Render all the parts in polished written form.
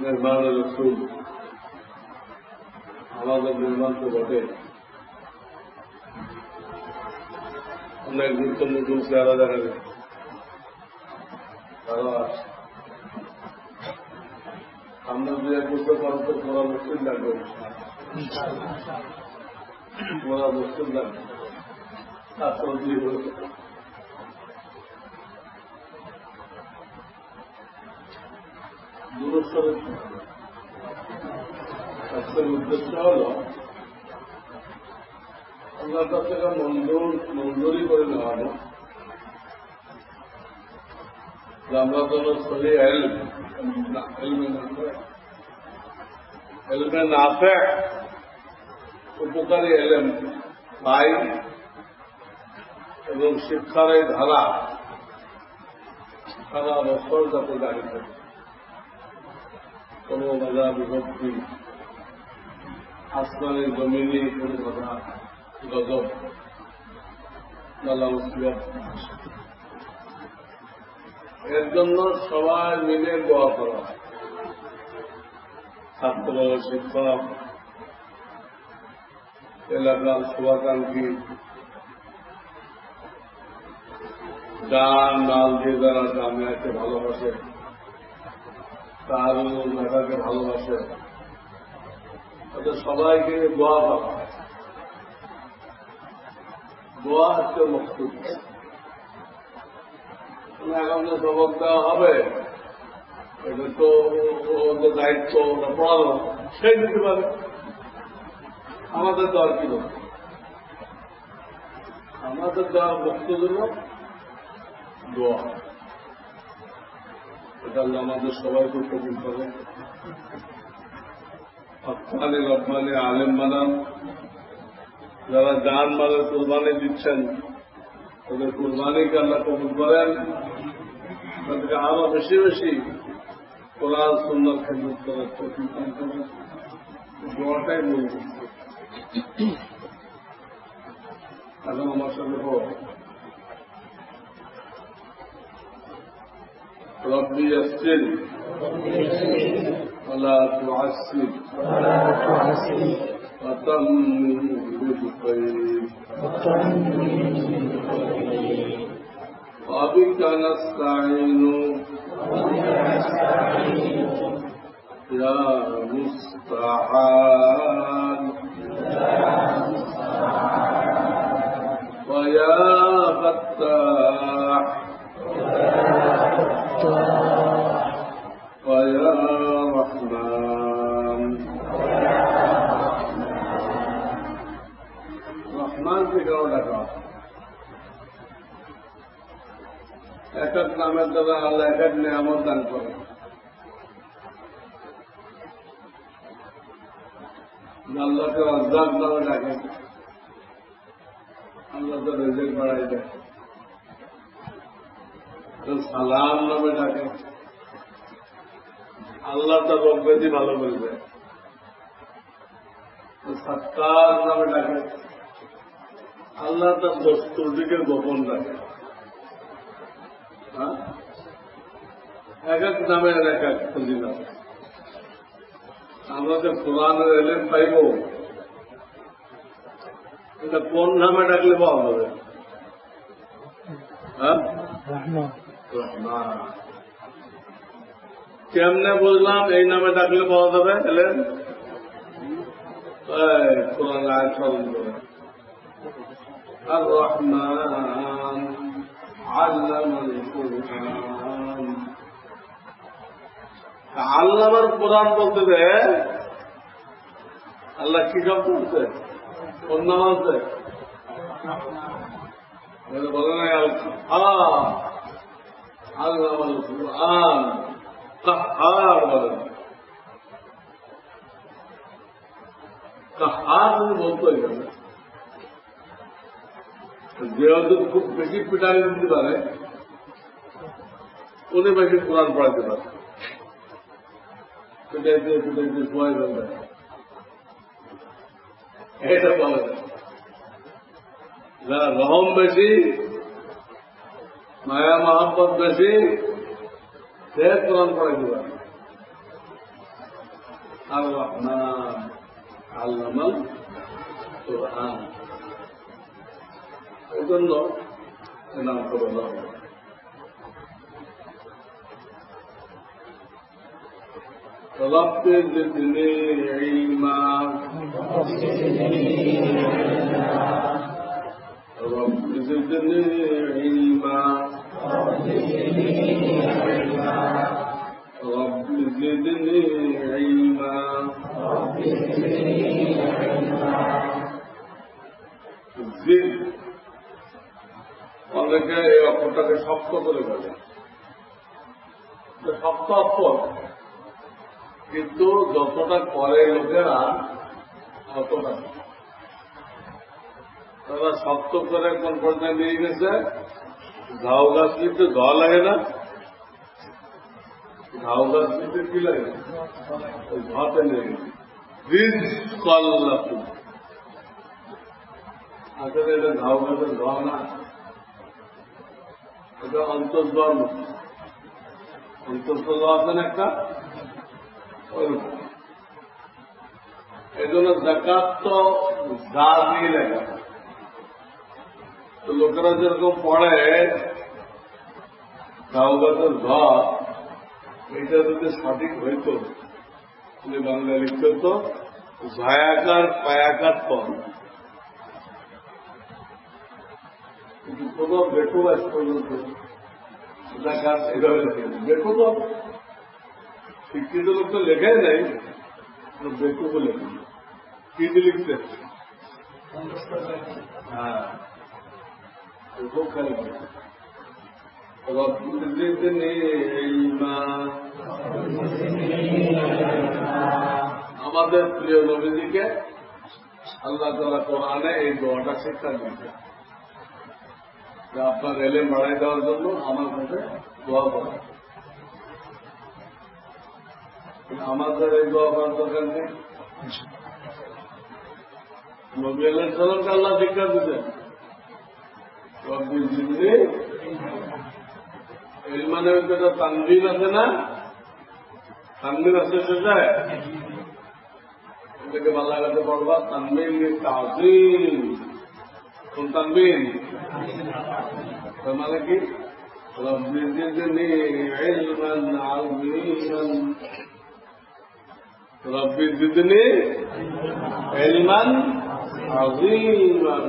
মেহমান রসুল আমাদের মেহমান তো বটে, অনেক নতুন নতুন চেহারা দেখা যায়, তারা আমরা যে এক বছর পর তো পুরা মুসলিম লাগবে, পুরা মুসলিম লাগবে দূরস্বরের আজকের উদ্দেশ্য হল আল্লাহর কাছ থেকে মঞ্জুরি করে নেওয়া হল যে আমরা যেন সহি এলমে নাফে উপকারী এলেম পাই এবং শিক্ষার এই ধারা সারা বছর যাতে জারি থাকে, কোন বাধা বিভক্তি আসমানি জমিনি কোন বাধা গজব এর জন্য সবাই মিলে দোয়া করা, ছাত্র শিক্ষক এলাকার শুভাকাঙ্ক্ষী গান মাল দিয়ে যারা জামিয়াকে ভালোবাসে, তারুল মেধাকে ভালোবাসে, তাদের সবাইকে দোয়া করা। দোয়া হচ্ছে মকসুদ। এখন যে সবক দেওয়া হবে এটা তো ওদের দায়িত্ব, ওটা পড়ানো, সেই দিতে পারে, আমাদের দেওয়ার কি দরকার? আমাদের দেওয়ার মকসুদ হল দোয়া। এটা আমাদের সবাইকে কবুল করে, হক্কানি রব্বানি আলেম বানান, যারা জান মালের কুরবানি দিচ্ছেন তাদের কুরবানিকে আল্লাহ কবুল করেন, তাদেরকে আরো বেশি বেশি কোরআন সুন্নাহর খেদমত করার তৌফিক দান করেন। দোয়াটাই মূল। এখন আমার সাথে হোক ربي يسر ولا تعسر وتمم بالخير وبك نستعين يا مستعان ويا فتاح ويا رحمن رحمن के गाँव लगा एक एक नामेर द्वारा आल्लाह एक एक नियामत दान करे। আল্লাহকে রাজ্জাক নামে ডাকে, আল্লাহ তো রিজিক বাড়াই দেয়। সালাম নামে ডাকে, আল্লাহ তার রোগ ব্যাধি ভালো করে দেয়। সত্তার নামে ডাকে, আল্লাহ তার দোষ ত্রুটিকে গোপন রাখে। এক এক নামের এক এক ফজিলত। আমরা যে কোরআনের এলেম পাইব, এটা কোন নামে ডাকলে পাওয়া যাবে? কেমনে বুঝলাম এই নামে ডাকলে পাওয়া যাবে? এলেন কোরআন আয়াত স্মরণ করে, আর রহমান আল্লামাল কুরআন। আল্লামার কোরআন বলতে দে, আল্লাহ কি সব বলছে? কোন নাম আছে? বলে নাই আল্লামাল কুরআন কাহার বলেন। কাহার বলতে গেলে যেহেতু খুব বেশি পিটারি দিতে পারে, উনি বেশি কোরআন পড়াতে পারে। পিটাইতে পিটাইতে সময় ফেলবে, এটা পাওয়া যায়। যারা রহম বেশি, মায়া মহাব্বত বেশি, সে কোরআন পড়াইতে পারে। আর রহমান আল্লামাল কুরআন, এই জন্য নাম করে বলা হবে। رب زدني علما رب زدني علما رب زدني علما জিদ অনেকে এই অক্ষরটাকে শক্ত করে বলে, শক্ত অক্ষর, কিন্তু যতটা করে লোকেরা ততটা তারা শক্ত করে কোন পর্যায়ে নিয়ে গেছে। ঝাউ গাছ নিতে ধ লাগে না, ঝাউ গাছ নিতে কি লাগে, ওই ধতে নিয়ে গেছে। বীজ কল্লাপু আসলে এটা ঝাউ গাছের ধ না, এটা অন্তর্ধর মতো, অন্তর্ধ আছেন একটা। এই জন্য জাকাত তো যা দিয়ে লাগে, তো লোকেরা যেরকম পড়ে ঝাউ গাছের ঘর, এটা যদি সঠিক হইত, বাংলা লিখত তো ভায়াকার পায়াকার পর, কিন্তু কোন বেটু আজ পর্যন্ত জাকাত এভাবে লেখে বেটু তো শিক্ষিত লোক তো লেখাই নাই, বেকুব লেখে কি লিখছে। হ্যাঁ, খুব খালি আমাদের প্রিয় নবীজিকে আল্লাহ তাআলা কোরআনে এই দোয়াটা শিক্ষা দিয়েছে যে আপনার এলেম বাড়াই দেওয়ার জন্য আমার কাছে দোয়া করা। আমাদের এই দোয়া করার দরকার নেই। নবী আলাইহিস সালামকে আল্লাহ শিক্ষা দিতেন, রব্বি জিদনি ইলমানের ভিতরে তানবিন আছে না, তানবিন আছে সেটাই, এটাকে বাংলা কাছে পড়বা তানবিন তাযীম। কোন তানবিন? মানে কি? রব্বি জিদনি ইলমান আযীমান, রব্বি জিদনি ইলমান আযীমান।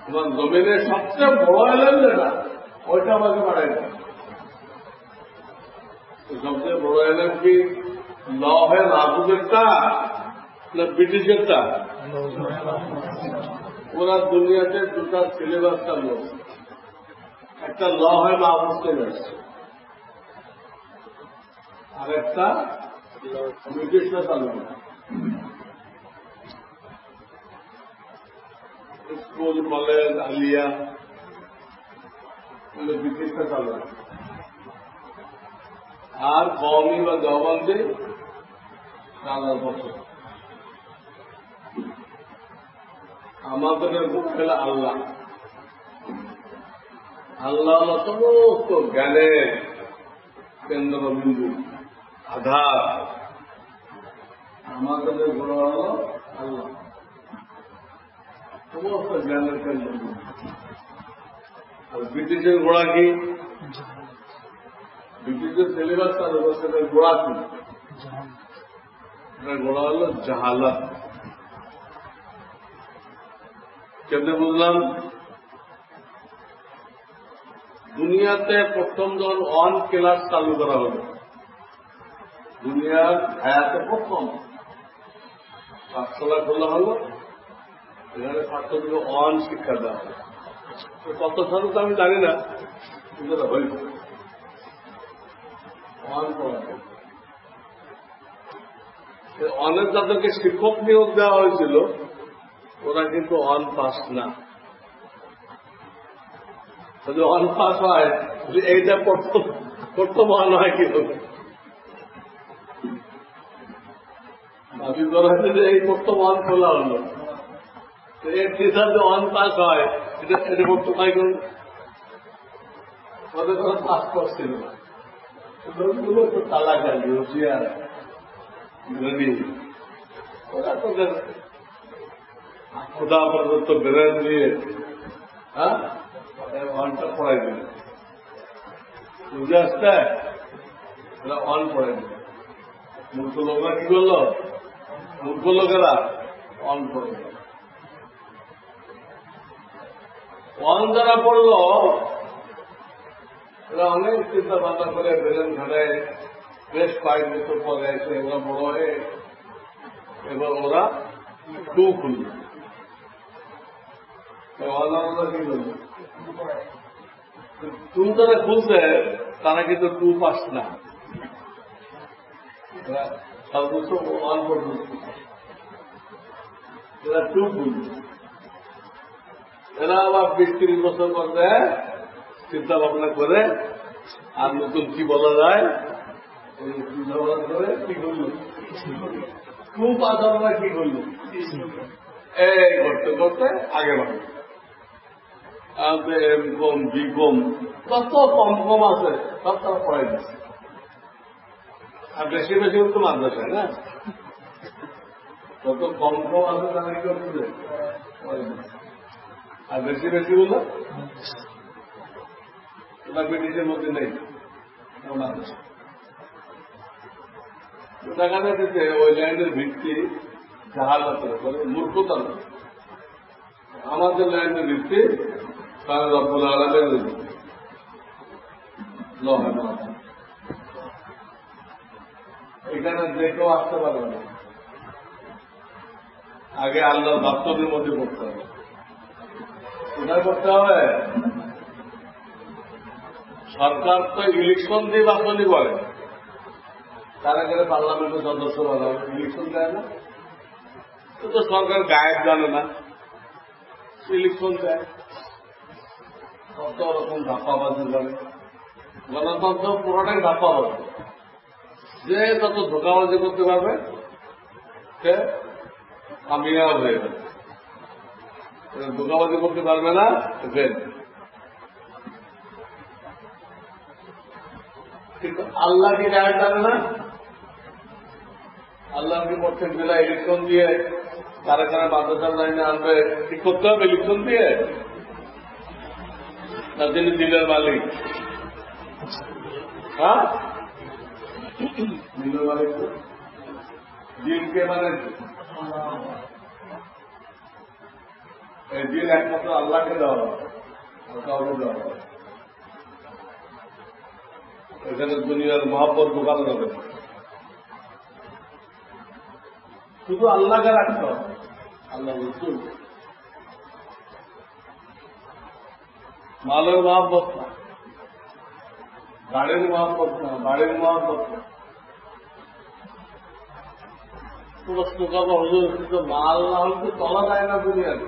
তোমার জমিনের সবচেয়ে বড় এলেম যেটা, ওইটা আমাকে বাড়াই দেয়। সবচেয়ে বড় এলেম কি লহে মাহফুজেরটা না ব্রিটিশেরটা? ওরা দুনিয়াতে দুটা সিলেবাস চালু আছে, একটা লহে মাহফুজ সিলেবাস, আর একটা ব্রিটিশরা চালু করে। স্কুল কলেজ আলিয়া ব্রিটিশরা চালু করে, আর কওমি বা দেওবন্দি 4,000 বছর। আমাদের খেলা আল্লাহ, আল্লাহ সমস্ত জ্ঞানের কেন্দ্রবিন্দু, আধার। আমাদের গোড়া হল আল্লাহ, সমস্ত জ্ঞানের কেন্দ্রবিন্দু। আর ব্রিটিশের গোড়া কি? ব্রিটিশের সিলেবাস চালু করছে, গোড়া কি? গোড়া হল জাহালাত। কেমনে বুঝলাম? দুনিয়াতে প্রথম যখন অন ক্লাস চালু করা হলো, দুনিয়ার হায়াতে প্রথম পাঠশালা খোলা হলো, এখানে ছাত্রদেরকে অন শিক্ষা দেওয়া হলো। কত সাল তো আমি জানি না, কিন্তু হয়েছে অন পড়া। অনেক যাদেরকে শিক্ষক নিয়োগ দেওয়া হয়েছিল ওরা কিন্তু অন পাস না। যদি অন পাস হয়, এইটা প্রথম অন হয় কি হবে? দাবি করা হয়েছে যে এই প্রথম অন খোলা হলো, এর টিচার যে অন পাস হয় এটা প্রথম হয় কোন? ওদের কোনো পাস করছিল না, লোকগুলো একটু তালা গালি হুঁশিয়ার। রেডি ওরা তোদের খোদা প্রদত্ত ব্রেন দিয়ে অনটা পড়াই দিল বুঝে আসছে ওরা অন পড়াই দিল মূর্খ লোকরা কি করলো মূর্খ লোকেরা অন পড়ে দিল অন যারা পড়লো এরা অনেক চিন্তা ভাবনা করে ব্রেন ঘাটায় বেশ কয়েক বছর পরে এসে এগুলো বড় হয়ে এবার ওরা টু খুলল কি করল টু যারা খুলছে তারা কিন্তু টু পাস না সর্বোচ্চ ওয়ান পর্যন্ত এরা টু খুলল এরা আবার 20-30 বছর পরে চিন্তা ভাবনা করে আর নতুন কি বলা যায় চিন্তা ভাবনা করে কি করল খুব আদালরা কি করল এই করতে করতে আগে বাড়ল এম কম বি কম কত কম কম আছে সব তারা পড়াই দিচ্ছে আর বেশি বেশি তো মাদ্রাসা না কত কম কম আছে তারা কি করছে আর বেশি বেশি বলল ওটা ব্রিটিশের মধ্যে নেই মাদ্রাসা দেখা যাচ্ছে ওই লাইনের ভিত্তি জাহালাতের উপরে মূর্খতা না আমাদের লাইনের ভিত্তি তারা রব্বুল আলামিনের এখানে যে কেউ আসতে পারবে না আগে আল্লাহর বাস্তবের মধ্যে করতে হবে কোথায় করতে হবে সরকার তো ইলেকশন দিয়ে বাস্তবই করে তারা গেলে পার্লামেন্টের সদস্য বলা হবে ইলেকশন দেয় না তো সরকার গায়েব জানে না ইলেকশন দেয় কত রকম ধাপ্পাবাজি করে গণতন্ত্র পুরোটাই ধাপ্পাবাজি যে যত ধোকাবাজি করতে পারবে সে কামিয়াব হয়ে যাবে ধোকাবাজি করতে পারবে না ফেল কিন্তু আল্লাহ কি গায়েব জানে না আল্লাহকে প্রত্যেক জেলা ইলেকশন দিয়ে কারা কারা মাদ্রাসার লাইনে আনবে ঠিক করতে হবে ইলেকশন দিয়ে না তিনি দিলের মালিক হ্যাঁ দিলের মালিক দিনকে মানে এই দিন একমাত্র আল্লাহকে দেওয়া হবে কাউকে দেওয়া হবে এখানে দুনিয়ার মহাপর দোকান হবে শুধু আল্লাহকে রাখতে হবে আল্লাহ রসুল মালের মহাব্বত না গাড়ির মহাব্বত না বাড়ির মহাব্বত না প্রশ্ন করবো হুজুর কিন্তু মাল না হলে তো চলা যায় না দুনিয়াতে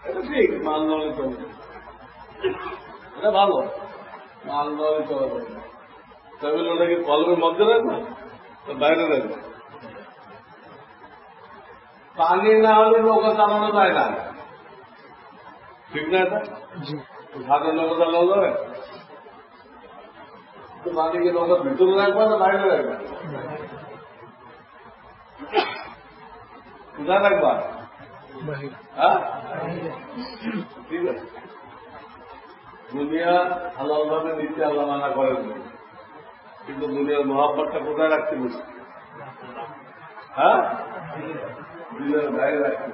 এটা ঠিক মাল না হলে চলে এটা ভালো মাল না হলে চলা যায় না তবে ওটা কি কলমের মধ্যে রাখবে তো বাইরে রাখবে পানি না হলে নৌকা চালানো যায় না ঠিক না এটা ঘাটে নৌকা চালানো যাবে তো পানিকে নৌকার ভিতরে রাখবে না বাইরে রাখবে কোথায় রাখবা হ্যাঁ ঠিক আছে দুনিয়া হালাল ভাবে নিতে আল্লাহ মানা করেন কিন্তু দুনিয়ার মহাব্বতটা কোথায় রাখতে বলছি হ্যাঁ দিলের গায়ে রাখতে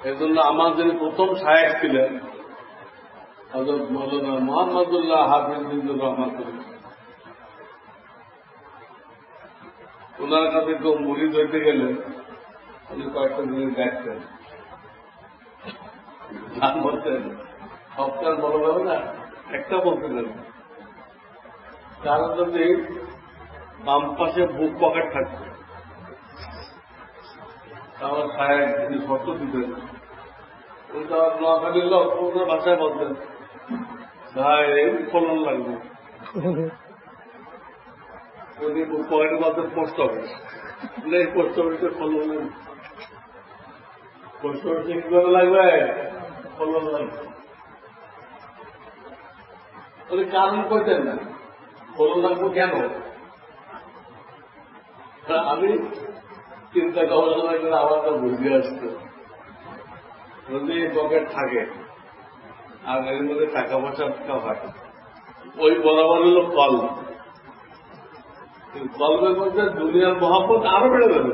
এই জন্য আমার যিনি প্রথম শায়েখ ছিলেন হযরত মাওলানা মুহাম্মদুল্লাহ হাফিজ বিন রহমাতুল্লাহ ওনার কাছে কেউ মুরিদ হইতে গেলে উনি কয়েকটা জিনিস দেখতেন গান বলতেন সবটার বড় হবে না একটা বলতে দেন কারণ যদি বাম পাশে বুক পকেট থাকবে আমার সাহেব তিনি শর্ত দিতেন ওইটা নোয়াখালীর লোক ওনার ভাষায় বলতেন ভাই ফলন লাগবে ওই বুক পকেটের মধ্যে পোস্ট অফিস এই পোস্ট অফিসে ফলন লাগবে পোস্ট অফিসে কি করে লাগবে ফলন লাগবে ওই কারণ করতেন না ফলন লাগবে কেন আমি চিন্তা গবেষণা করে আমার তো বুঝে আসতো যদি পকেট থাকে আর এর মধ্যে টাকা পয়সা হয় ওই বরাবর হল কল। কলমের মধ্যে দুনিয়ার মহাপত আরো বেড়ে যাবে।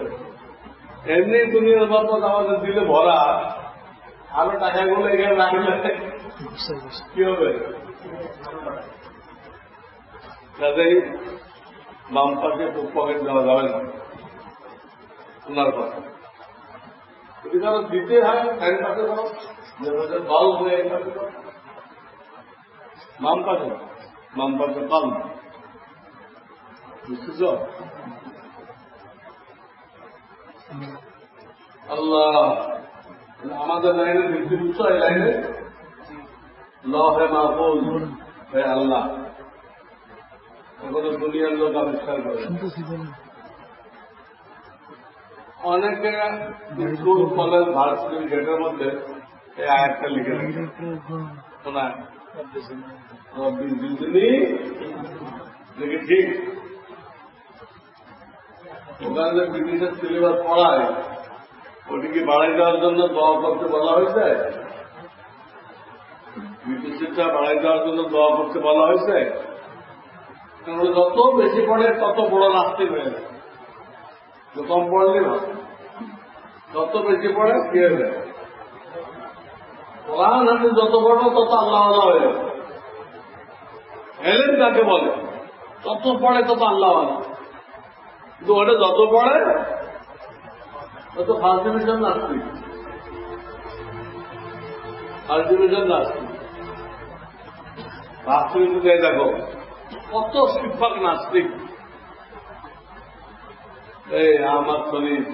এমনি দুনিয়ার মহাপত আমাদের দিলে ভরা, আরো টাকাগুলো এখানে রাখলে কি হবে? কাজেই বাম পাশে পকেট দেওয়া যাবে না ওনার কথা। যদি কারো দিতে হয় ডান পাশে দাও, বল হয়ে বাম পাশে কল। বুঝতেছ? আল্লাহ আমাদের লাইনে ভিত্তি বুঝছো? এই লাইনে লহে মাহফুজ হে আল্লাহ এখনো দুনিয়ার লোক আবিষ্কার করে। অনেকে স্কুল কলেজ ভার্সিটির গেটের মধ্যে এই আয়াতটা লিখে রেখেছে শোনায় দেখি ঠিক ওখানে যে ব্রিটিশের সিলেবাস পড়ায় ওটি কি বাড়াই দেওয়ার জন্য দোয়া করতে বলা হয়েছে? ব্রিটিশটা বাড়াই দেওয়ার জন্য দোয়া করতে বলা হয়েছে? যত বেশি পড়ে তত বড় নাস্তিক হয়ে যায়। কম পড়লে না, যত বেশি পড়ে কি হয়ে যায়? কোরআন হাদিস যত পড়বো তত আল্লাহ হয়ে যাবে। এলেন যাকে বলে তত পড়ে তত আল্লাহ। কিন্তু ওটা যত পড়ে তত ফার্স্ট ডিভিশন নাস্তিক, ফার্স্ট ডিভিশন নাস্তিক। রাষ্ট্রনীতিতে দেখো কত শিক্ষক নাস্তিক। এই আহমদ শরীফ,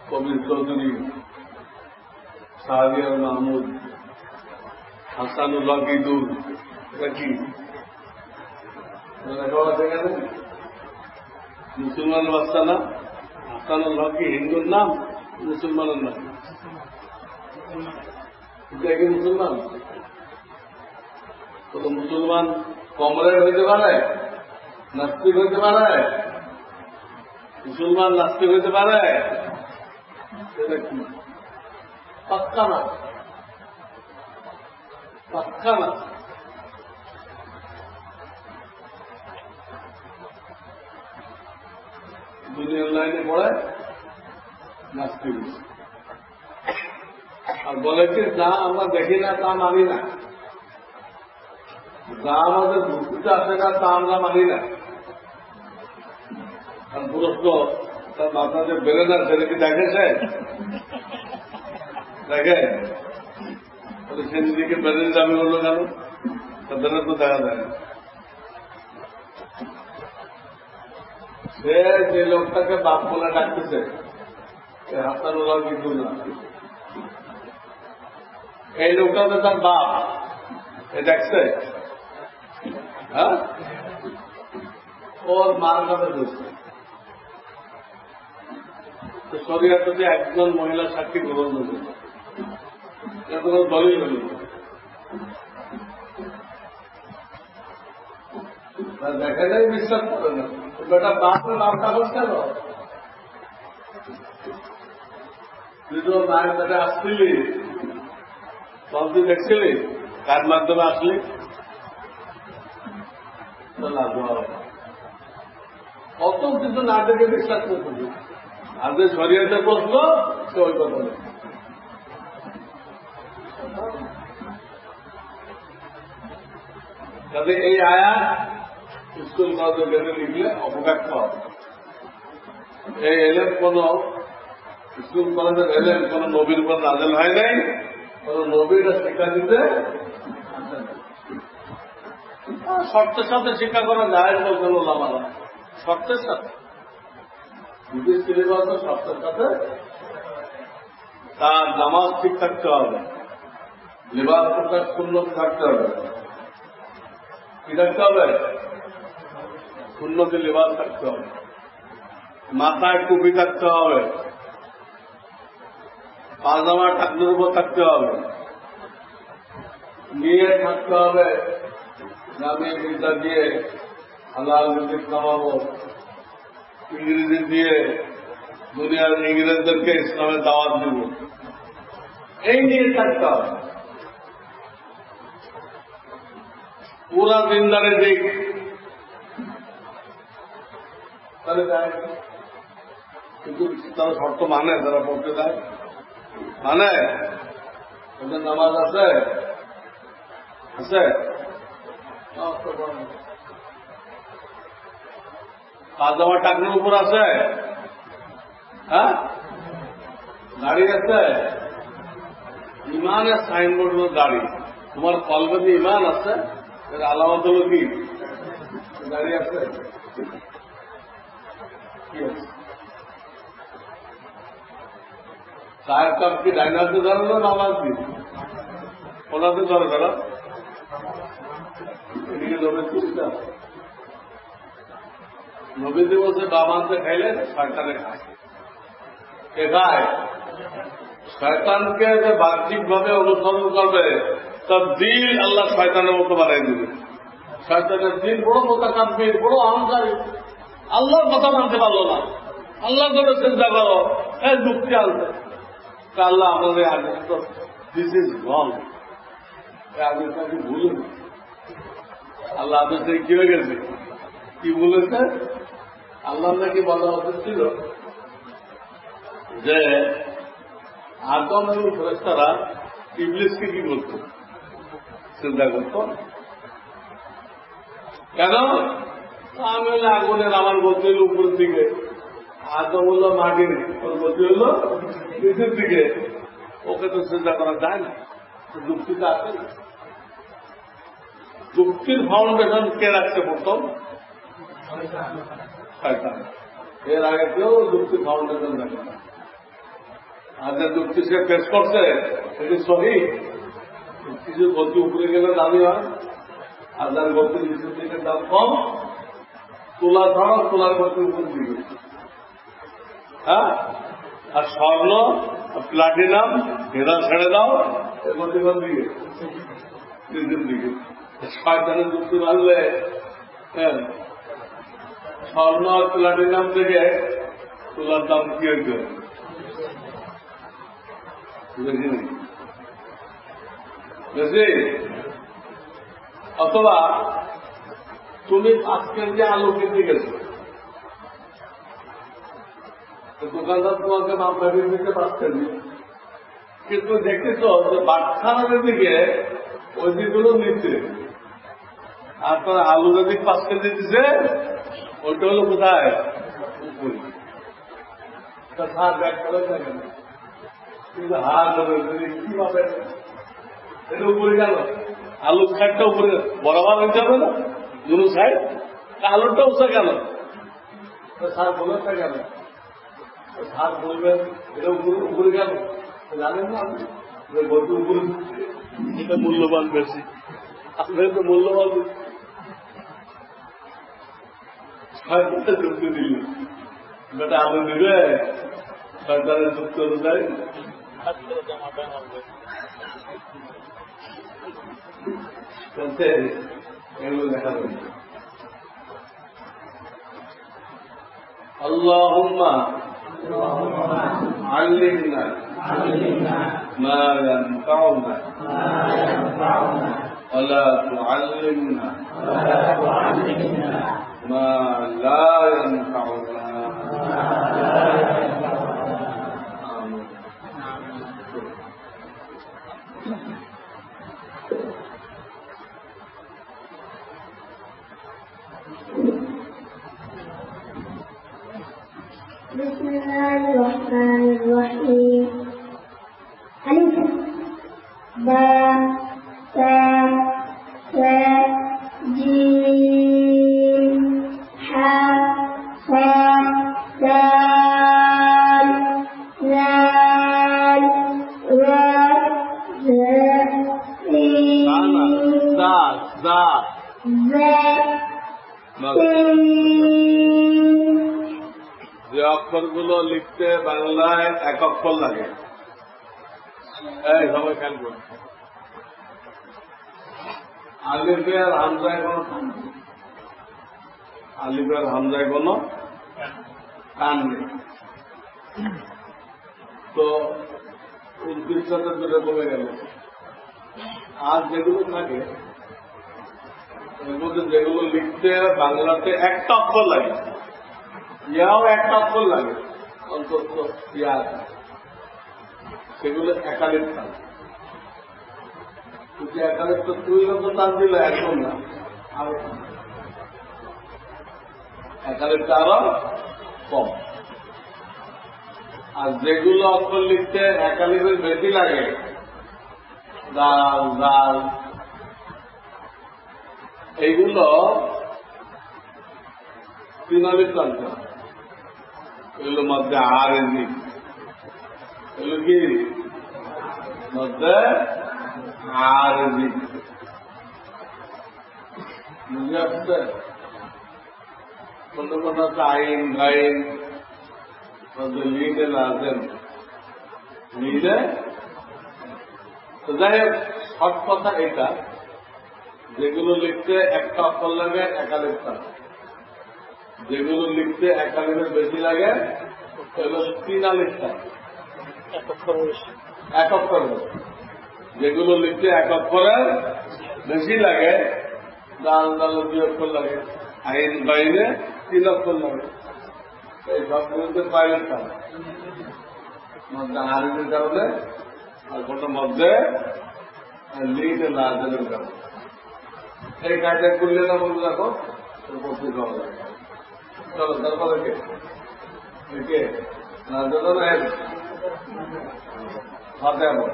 কবির চৌধুরী, শাহরিয়ার মাহমুদ, হাসানুল্লাহ কিদুর, এটা কি সেখানে মুসলমান বাচ্চা না? হাসানুল্লাহ কি হিন্দুর নাম, মুসলমানের নাম? এটা কি মুসলমান? তো মুসলমান কমরেড হইতে পারে, নাস্তিক হইতে পারে? মুসলমান নাস্তিক হইতে পারে? এটা কি পাক্কা না, পাক্কা না। দুনিয়ার লাইনে পড়ে নাস্তিক আর বলে কি যা আমরা দেখি না তা মানি না, যা আমাদের বুদ্ধিতে আসে না তা আমরা মানি না। আর পুরস্ক তার মাথা যে বেড়ে না সেটা কি দেখেছে? দেখে সে নিজেকে বেড়ে দাবি করলো কেন? তাদের তো দেখা যায় না। সে যে লোকটাকে বাপ বলে ডাকতেছে হাসানুল্লাহ কিদুর না, এই লোকটা তো তার বাপ। এ দেখছে হ্যাঁ, ওর মার কাছে ধরছে। তো শরিয়ার প্রতি একজন মহিলা সাক্ষী গ্রহণ করছে, কোনো দলিল হল দেখা যায়, বিশ্বাস করে না। বেটা বাপের নাম কাগজ কেন? তুই তো মায়ের কাছে আসছিলি, তখন তুই দেখছিলি কার মাধ্যমে আসলি? কত কিছু না দেখে বিশ্বাস করতে, আর যে শরীয়তে প্রশ্ন সে ওই কথা নেই। তাহলে এই আয়াত স্কুল কলেজে লিখলে অপব্যাখ্যা হবে। এই এলেম কোন স্কুল কলেজের এলেম কোন নবীর উপর নাজেল হয় নাই, কোন নবীরা শিক্ষা দিতে শর্তের সাথে শিক্ষা করা যায় বলছেন ওলামারা, শর্তের সাথে। যদি সিলেবাস শর্তের সাথে তার নামাজ ঠিক থাকতে হবে, লেবাস প্রকাশ সুন্নত থাকতে হবে। কি থাকতে হবে? সুন্নতি লেবাস থাকতে হবে, মাথায় টুপি থাকতে হবে, পাজামা ঠাকুরের উপর থাকতে হবে, নিয়ে থাকতে হবে আমি বিদ্যা দিয়ে হালাল রুজি কামাবো, ইংরেজি দিয়ে দুনিয়ার ইংরেজদেরকে ইসলামের দাওয়াত দিব, এই নিয়ে থাকতে হবে। পুরা দিনদারে দিক তাহলে যায়, কিন্তু তারা শর্ত মানে, তারা পড়তে দেয়, মানে ওদের নামাজ আছে আছে পাজামা টাকনোর উপর আছে, হ্যাঁ গাড়ি আছে, ইমানের সাইনবোর্ড গাড়ি, তোমার কলবে যে ইমান আছে এর আলামত হল কি? গাড়ি আছে, কি আছে? চায়ের কাপ কি ডাইনারতে ধরে না নামাজ দিন ওনাতে ধরে তারা এদিকে ধরে চিন্তা নবী দিবসে বাবানতে খাইলে শয়তানে খায়, কে খায়? শয়তানকে যে বাহ্যিক ভাবে অনুসরণ করবে তার দিল আল্লাহ শয়তানের মতো বানাই দিবে। শয়তানের দিল বড় মোতাকাব্বির, বড় অহংকারী, আল্লাহর কথা মানতে পারলো না, আল্লাহ করে চিন্তা করো, এই যুক্তি আনতে আল্লাহ আমাদের আগে তো দিস ইজ রং, আগে তাকে ভুলুন আল্লাহ আদেশ থেকে কি হয়ে গেছে, কি বলেছে? আল্লাহ নাকি বলা উচিত ছিল যে আদম এবং ফেরেশতারা ইবলিসকে কি করত? চিন্তা করত। কেন? আমি হলে আগুনের, আমার গতি হল উপরের দিকে, আদম হল মাটির, ওর গতি হল নিচের দিকে, ওকে তো চিন্তা করা যায় না, যুক্তিটা আছে। যুক্তির ফাউন্ডেশন কে রাখছে প্রথম? শয়তান। এর আগে কেউ যুক্তির ফাউন্ডেশন রাখে না। আর যে যুক্তি সে পেশ করছে সেটি সহি, কিছু গতি উপরে গেলে দামি হয়, আর যার গতি নিচের দিকে দাম কম, তোলা ছাড়া তোলার গতি উপরের দিকে, হ্যাঁ। আর স্বর্ণ, প্লাটিনাম, হেরা ছেড়ে দাও, গতি কোন দিকে? নিচের দিকে। শয়তানের যুক্তি মানলে হ্যাঁ স্বর্ণ আর প্লাটিনাম থেকে তোলার দাম কি হইতে বেশি? অথবা তুমি 5 কেজি আলু কিনতে গেছো, দোকানদার তোমাকে মামলা দিতে 5 কেজি, কিন্তু দেখতেছ যে বাটখানার দিকে ওই দিকগুলো নিচ্ছে, আর তোর আলু যদি 5 কেজি দিচ্ছে ওইটা হলো কোথায়? উপরে। সার ব্যাগ করে থাকেন, কিন্তু হার কি পাবে? এটা উপরে গেল, আলুর সাইডটা উপরে বরাবর হয়ে যাবে না, দুটো সাইড, আলুরটা উঠে গেল, সার বলেটা গেল, সার বলবেন এটা উপরে উপরে গেল, জানেন না আপনি গতি উপরে, এটা মূল্যবান বেশি, আপনার তো মূল্যবান যুক্তি দিল, বেটা আলু দিবে সরকারের যুক্তি অনুযায়ী এগুলো দেখা যাবে। আল্লাহুম্মা আল্লিমনা মা ইয়ানফাউনা ওয়া লা তুআল্লিমনা মা লা ইয়ানফাউনা। بسم الله الرحمن الرحيم. ألف با تا ثا جيم حا صا دال ذال را زا যে অক্ষরগুলো লিখতে বাংলায় 1 অক্ষর লাগে, এই সবাই খেয়াল করুন। আলিফে আর হামজায় কোনো কান নেই। তো 29টাতে দুটো কমে গেল। আর যেগুলো থাকে এর মধ্যে যেগুলো লিখতে বাংলাতে একটা অক্ষর লাগে, ইয়াও একটা অক্ষর লাগে অন্তত ইয়া, সেগুলো একালিপ টান। কিন্তু একালিপ তো তুই তো টান দিল একদম না, আরো একালিপটা আরো কম। আর যেগুলো অক্ষর লিখতে একালিপের বেশি লাগে, দাল দাল, এইগুলো তিনালিপ টানতে হয়। এগুলো মধ্যে আর এজি, এগুলো কি মধ্যে আর এজি, বুঝে আসছে? কোন কোন আইন গাইন মধ্যে লিডে লাজেন, লিডে। তো যাই হোক, সব কথা এটা, যেগুলো লিখতে একটা অক্ষর লাগে একালিপ টান, যেগুলো লিখতে একালিপের বেশি লাগে সেগুলো তিনালিপ টান, এক অক্ষর। যেগুলো লিখতে এক অক্ষরের বেশি লাগে, দাল দালে 2 অক্ষর লাগে, আইন বাইনে 3 অক্ষর লাগে, এই সবগুলোতে পাইলেট টান মধ্যে আইনের কারণে, আর কোনটা মধ্যে লিডে লাজেনের কারণে। এই কাজটা করলে না বলতে দেখো উপস্থিত হওয়া যায়। চলো তারপরে কে না জানো না হাতে আমার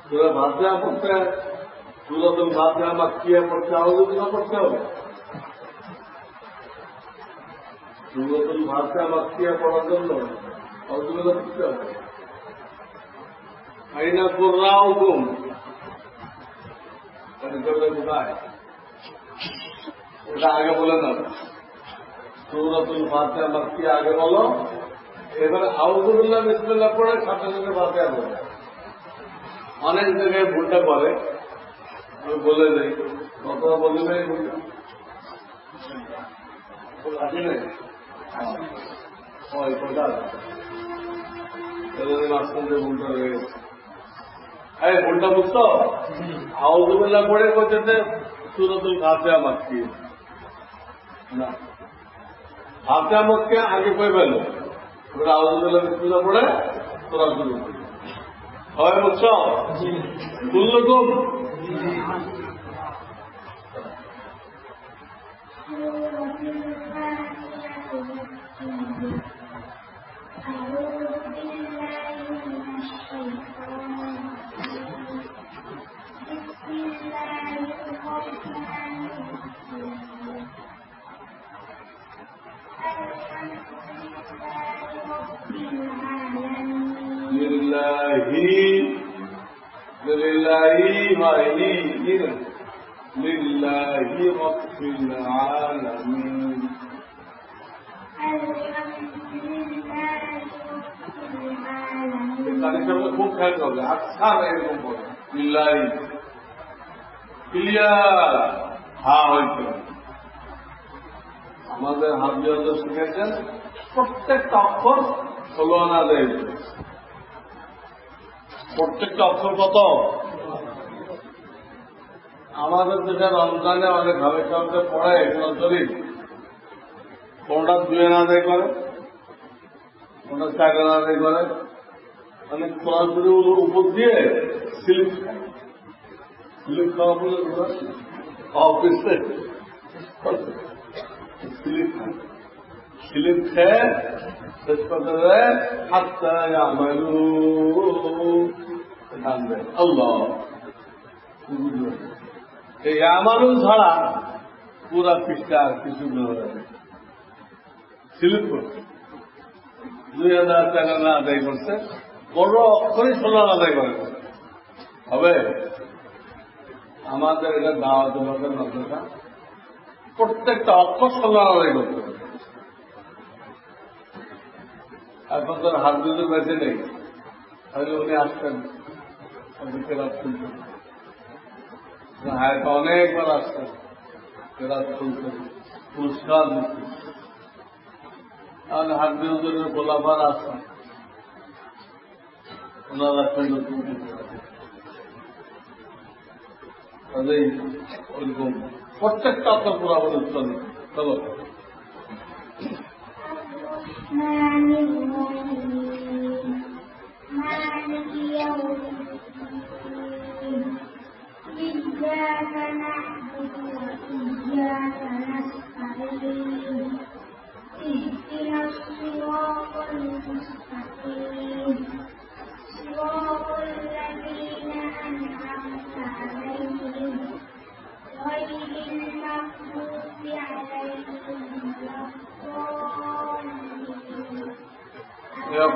তোরা ভাবতে পড়তে, সুরতুল ফাতিহা মাক্কিয়া পড়তে হবে না পড়তে হবে? সুরতুল ফাতিহা মাক্কিয়া পড়ার জন্য অজুবিধা পড়তে হবে। আইনা কোরআন হুকুম কোথায়, ওটা আগে বলে না। সুরতুল ফাতিহা মাক্কিয়া আগে বলো, এবার আউযুবিল্লাহ বিসমিল্লাহ পড়ে সাথে সাথে ফাতিহা বলে। অনেক জায়গায় ভুলটা করে, আমি বলে দেই, কতটা বলি নাই ভুলটা আসি নাই কোনটা মাঝখান ভুলটা হয়ে গেছে। এই ভুলটা বুঝতো, আউযুবিল্লাহ পড়ে করতে সূরাতুল ফাতিহা মাক্কিয়া না, ফাতিহা মাক্কিয়া আগে কই পেল, ওরা আউযুবিল্লাহ বিসমিল্লাহ পড়ে সূরা শুরু করে। সবাই বুঝছো? কুল্লুকুম লিল্লাহি লিল্লাহি রাব্বিল আলামিন। তালিকাটা খুব খেয়াল করবে, আচ্ছা এরকম বলে লিল্লাহি ক্লিয়ার হ্যাঁ হয়েছে। আমাদের হাফিজ শিখেছেন প্রত্যেকটা অক্ষর 16 আনা দেয়, প্রত্যেকটা অক্ষর কত? আমাদের যেটা রমজানে অনেক ঘরে কাউকে পড়ে কোরআন শরীফ, কোনটা 2 আনা আদায় করে, কোনটা 4 আনা আদায় করে, মানে কোরআন শরীফ উপর দিয়ে স্লিপ খায়। স্লিপ খাওয়া বলে অফিসে স্লিপ খায়, স্লিপ খেয়ে শেষ করতে দেয় হাত্তা ইয়ামালু আল্লাহ। এই আমালু ছাড়া পুরা পৃষ্ঠা আর কিছু স্লিপ করছে, 2000 টাকা না আদায় করছে, বড় অক্ষরই 16 আদায় করে হবে। আমাদের এটা দাওয়াত লোকের মাদ্রাসা, প্রত্যেকটা অক্ষর 16 আদায় করতে হবে। এখন তোর হাত দুটো বেঁচে নেই, তাহলে উনি আসতেন কেরাত শুনতেন। হ্যাঁ, অনেকবার আসতেন, কেরাত শুনতেন, পুরস্কার দিতেন। তাহলে হাত দুজনের গোলাপার আসতেন, ওনারা নতুন কাজেই ওইরকম প্রত্যেকটা আপনার পুরাপুরি উত্তর নেই। চলো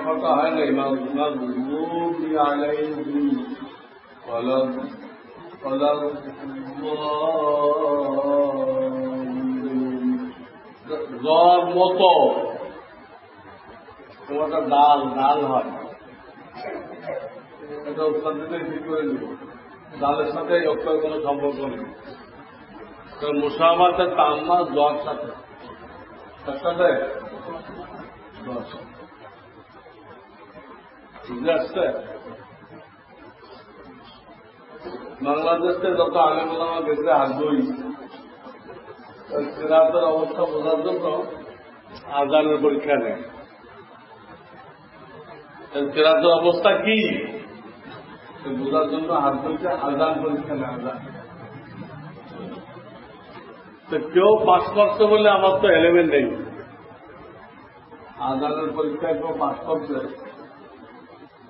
কথা হয় না, মাগদুবি আলাইহিম জ্বর মতো তোমার ডাল ডাল হয়, এটা উত্তর দিতে ঠিক করে দিব। ডালের সাথে এই অক্ষর কোনো সম্পর্ক নেই। মুসামাতের তাম্মা জ্বর সাথে সাথে বুঝে আসছে। বাংলাদেশে যত আলেম ওলামা গেছে আগ্রহী সিরাতের অবস্থা বোঝার জন্য আজানের পরীক্ষা নেয়। সিরাতের অবস্থা কি বোঝার জন্য হাত ধরছে, আজান পরীক্ষা নেয়। আজান তো কেউ পাস করছে বলে আমার তো এলিমেন্ট নেই। আজানের পরীক্ষায় কেউ পাস করছে,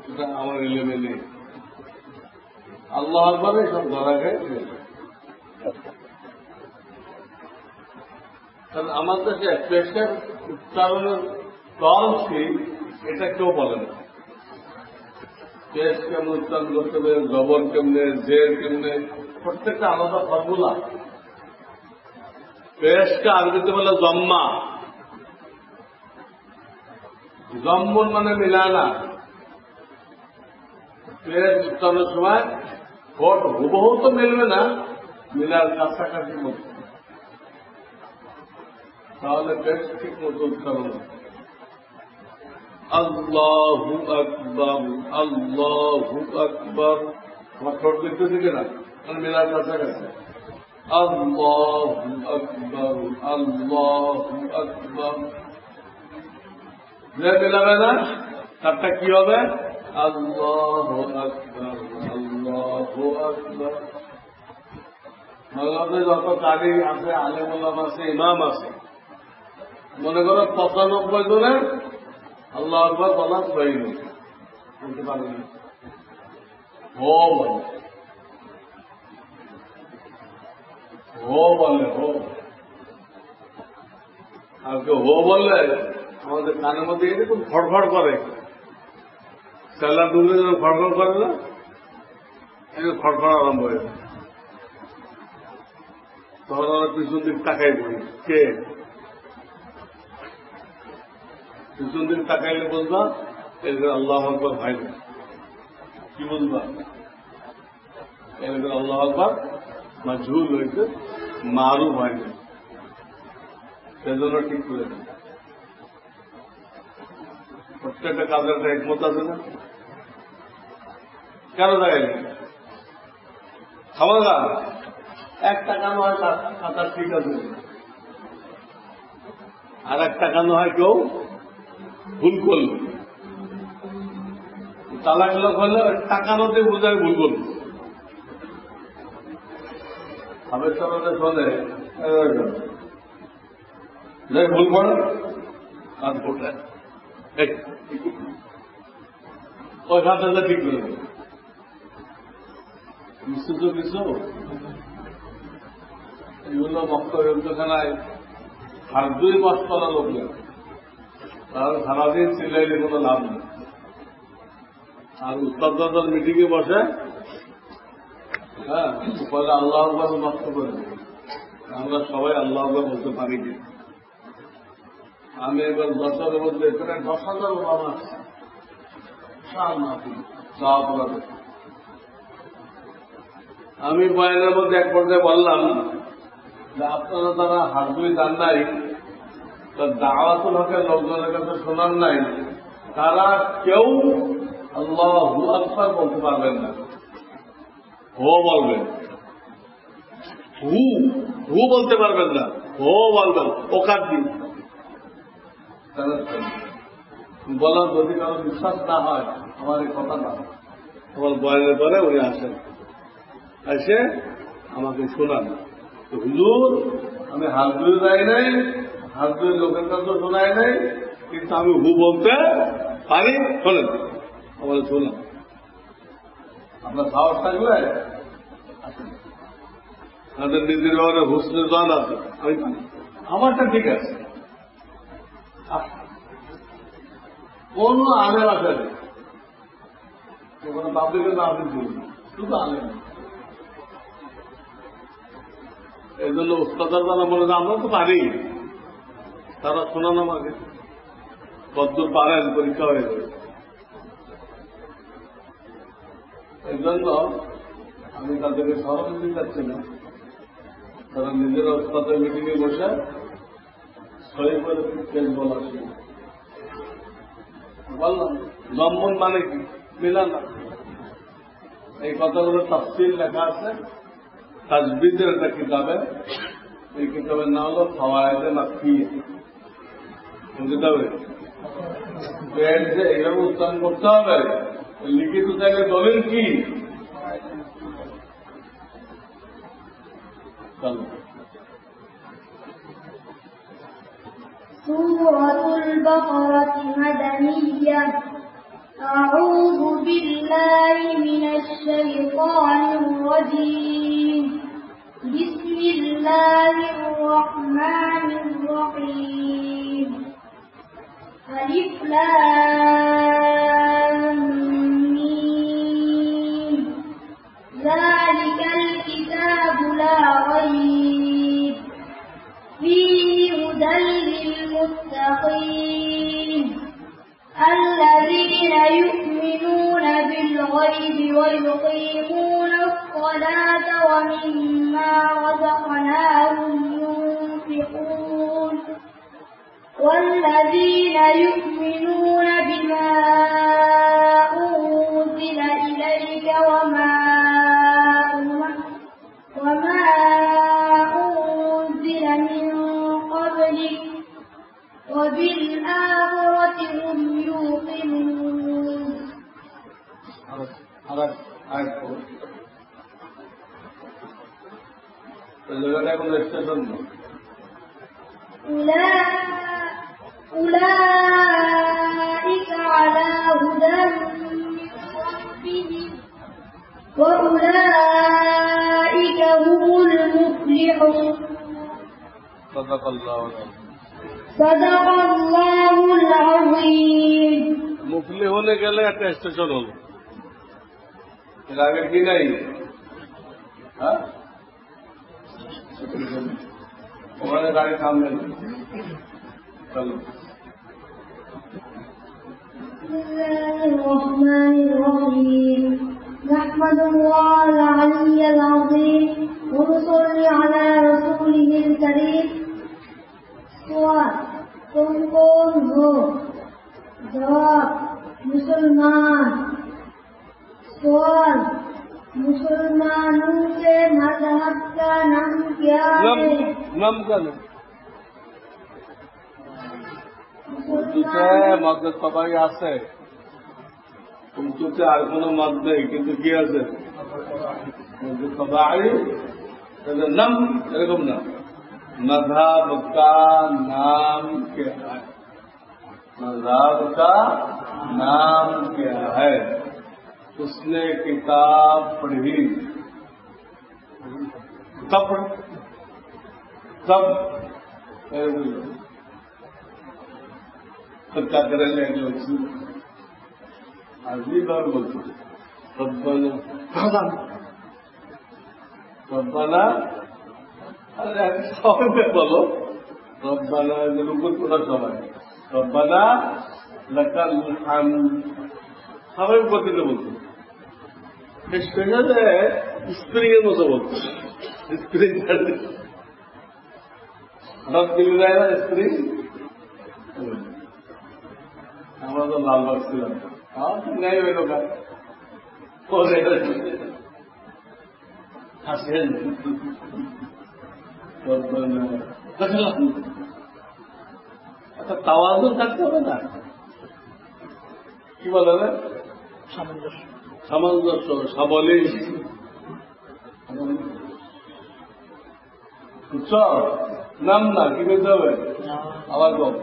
এটা আমার এলিমেন্ট নেই। আল্লাহ আকবার সব ধরা খায়। কারণ আমার দেশে পেশের উচ্চারণের টর্ম কি এটা কেউ বলে না। পেশ কেমন উচ্চারণ করতে হবে, জবর কেমনে, জের কেমনে, প্রত্যেকটা আলাদা ফর্মুলা। পেশকে আরবিতে বলে জম্মা, জম্মুন মানে মিলানা। পেশ উচ্চারণের সময় ঠোঁট হুবহু তো মিলবে না, মিলার কাছাকাছি মতো, তাহলে পেশ ঠিক মতো উচ্চারণ। আল্লাহু আকবার, আল্লাহু আকবার, আমার ঠোঁট দেখতে দিকে না, মিলার কাছাকাছি। আল্লাহু আকবার, আল্লাহু আকবার, মিলাবে না, তারটা কি হবে? আল্লাহু আকবার, আল্লাহু আকবার। বাংলাদেশ যত কারি আছে, আলেম ওলামা আছে, ইমাম আছে, মনে করো 95 জনের আল্লাহু আকবার বলা সহি নেই, বলতে পারবে না। হো বলে, হো বললে হো, আর কেউ হো বললে আমাদের কানের মধ্যে এরকম ফড়ফড় করে, সেলা ডুবে যখন ফড়ফড় করে না, এরকম ফড়ফড় আরম্ভ হয়ে যায়। তখন আমরা পিছন দিক তাকাই পড়ি, কে পিছন দিক তাকাইলে বলবা এরকম আল্লাহ আকবার ভাই না, কি বলবা এরকম আল্লাহ আকবার মাজহুল হয়েছে, মারুফ হয় না, সেজন্য ঠিক করে দেয়। প্রত্যেকটা কাজের একটা একমত আছে না, কেন দেয় খামাগা এক টাকানো হয় টাকা ঠিক আছে, আর এক টাকানো হয় কেউ ভুল করল, তালাক লোক হলে টাকানোতে বোঝায় ভুল করল। আবের চলতে শোনে ভুল পড়ে আর ফোটায় ওইখান থেকে ঠিক করে নিশ্চিত কিছু এগুলো বক্তব্যখানায় আর 2 মাস করা লোক নেই, তাহলে সারাদিন চিলাইলে কোনো লাভ নেই। আর উত্তরদাতার মিটিংয়ে বসে, হ্যাঁ, পরে আল্লাহ আকবার নষ্ট করে, আমরা সবাই আল্লাহ আকবার বলতে পারি কি? আমি এবার বছরের মধ্যে প্রায় 10,000 ওলামা আমি বয়ানের মধ্যে এক পর্যায়ে বললাম যে আপনারা তারা হাজুই যান নাই, দাওয়াতুল হকের লোকজনের কাছে শোনার নাই, তারা কেউ আল্লাহু আকবার বলতে পারবেন না, হো বলবেন, হু হু বলতে পারবেন না, হো বলবেন, ওকার দিন বলার যদি কারো বিশ্বাস না হয় আমার এই কথা না, আমার বয়ানের পরে উনি আসেন, এসে আমাকে শোনান। তো হুজুর আমি হাত ধুয়ে যাই নাই, হাত ধুয়ে লোকের কাছে শোনাই নাই, কিন্তু আমি হু বলতে পারি, শোনেন আমাদের শোনান। আপনার সাহস থাকবে তাদের নিজের ব্যাপারে হুসনের জন আছে, আমি পারি, আমারটা ঠিক আছে। কোন আলেম আছে কোনো পাবলিকের নাম শুধু আলেম। এই জন্য উস্তাদার যারা বলে আমরা তো পারি, তারা শোনান আমাকে কতদূর পারেন, পরীক্ষা হয়ে যাবে। এই জন্য আমি তাদেরকে সহজ দিতে চাচ্ছি না, তারা নিজেরা উস্তাদের মিটিংয়ে বসে সহি করে কেস বলা ছিল। বললাম জম্মন মানে কি মিলা না, এই কথাগুলো তাফসীর লেখা আছে তাজবিদের একটা কিতাবে, এই কিতাবের নাম হল ফাওয়ায়েদে মাক্কিয়া। কিতাবে পেট যে এইভাবে উচ্চারণ করতে হবে, লিখিত চাইলে দলিল কি সূরাতুল বাকারাহ মাদানিয়্যাহ। আউযু বিল্লাহি মিনাশ শাইতানির রাজীম। বিসমিল্লাহির রহমানির রহিম। আলিফ লাম মিম। যালিকাল কিতাবু লা রাইব ফীহি হুদাল লিল মুত্তাকিন আল্লাযীনা يؤمنون بالغيب ويقيمون الصلاة ومما رزقناهم ينفقون والذين يؤمنون بما أنزل إليك وما أنزل من قبلك وبالآخرة هم يوقنون. أولئك على هدى من ربهم وأولئك هم المفلحون. صدق الله العظيم. صدق الله العظيم. মুফলি হলে গেলে একটা স্টেশন হল, এর আগে কি নাই? হ্যাঁ, ওখানে গাড়ি সামনে চলো। بسم الله الرحمن الرحيم. نحمد الله العلي العظيم ونصلي على رسوله الكريم. سؤال तुम कौन हो? जवाब मुसलमान। सवाल मुसलमानों के मजहब का नाम क्या है? नाम का नाम মত সবাই আছে, উর্দুতে আর কোন মত নেই, কিন্তু কি আছে সবাই নাম এরকম না। मज़हब का नाम क्या है? मज़हब का नाम क्या है? उसने किताब पढ़ी, कब क्या करेंगे? अगली बार बोलते रब्बाना, अरे सौदे बोलो, রব্বানা রুকুর পড়ার সময় রব্বানা লাকাল হামদ সবাই গতিতে বলছে। সেখানে স্প্রিং এর মতো বলছে, স্প্রিং হঠাৎ দিল্লি যায় না স্প্রিং। আমরা তো লালবাগ ছিলাম, নেই ওই দোকান হাসেন আচ্ছা তাওয়াজুন থাকতে হবে না, কি বলে না সামঞ্জস্য সাবলী নাম না কি বলতে হবে আবার কম।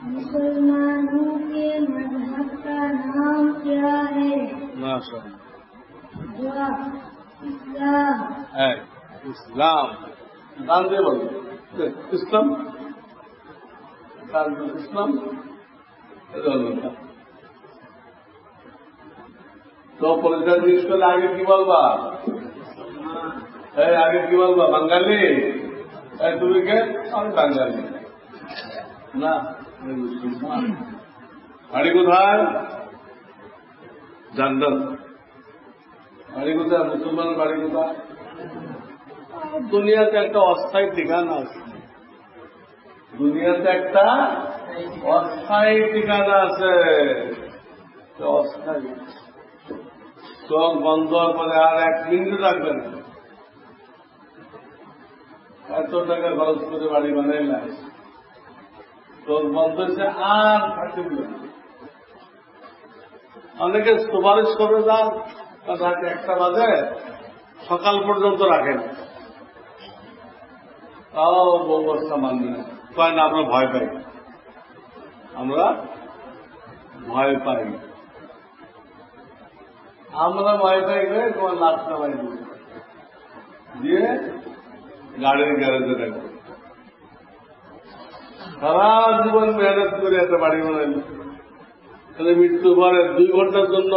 मुसलमानों के मजहब का नाम क्या है? जवाब इस्लाम। इस्लाम दान दे बोलो इस्लाम इस्लाम तो পরিচয় জিজ্ঞেস করলে আগে কি বলবা? আগে কি বলবা? বাঙালি। তুমি কে? আমি বাঙালি না। বাড়ি কোথায়? জান্নাত। বাড়ি কোথায়? মুসলমানের বাড়ি কোথায়? দুনিয়াতে একটা অস্থায়ী ঠিকানা আছে, দুনিয়াতে একটা অস্থায়ী ঠিকানা আছে, অস্থায়ী। চোখ বন্ধ হওয়ার পরে আর 1 মিনিট রাখবেন, এত টাকা খরচ করে বাড়ি বানাইলাম, চোখ বন্ধ হয়েছে আর থাকতে দিলেন। অনেকে সুপারিশ করে যান রাত 1টা বাজে সকাল পর্যন্ত রাখেন, তাও ব্যবস্থা মানবে না, কয় না আমরা ভয় পাই, আমরা ভয় পাই, আমরা ভয় পাই করে তোমার লাশ নামাই দিয়ে গাড়ির গ্যারেজে রাখবো। সারা জীবন মেহনত করে একটা বাড়ি বানাইল, তাহলে মৃত্যুর পরে 2 ঘন্টার জন্য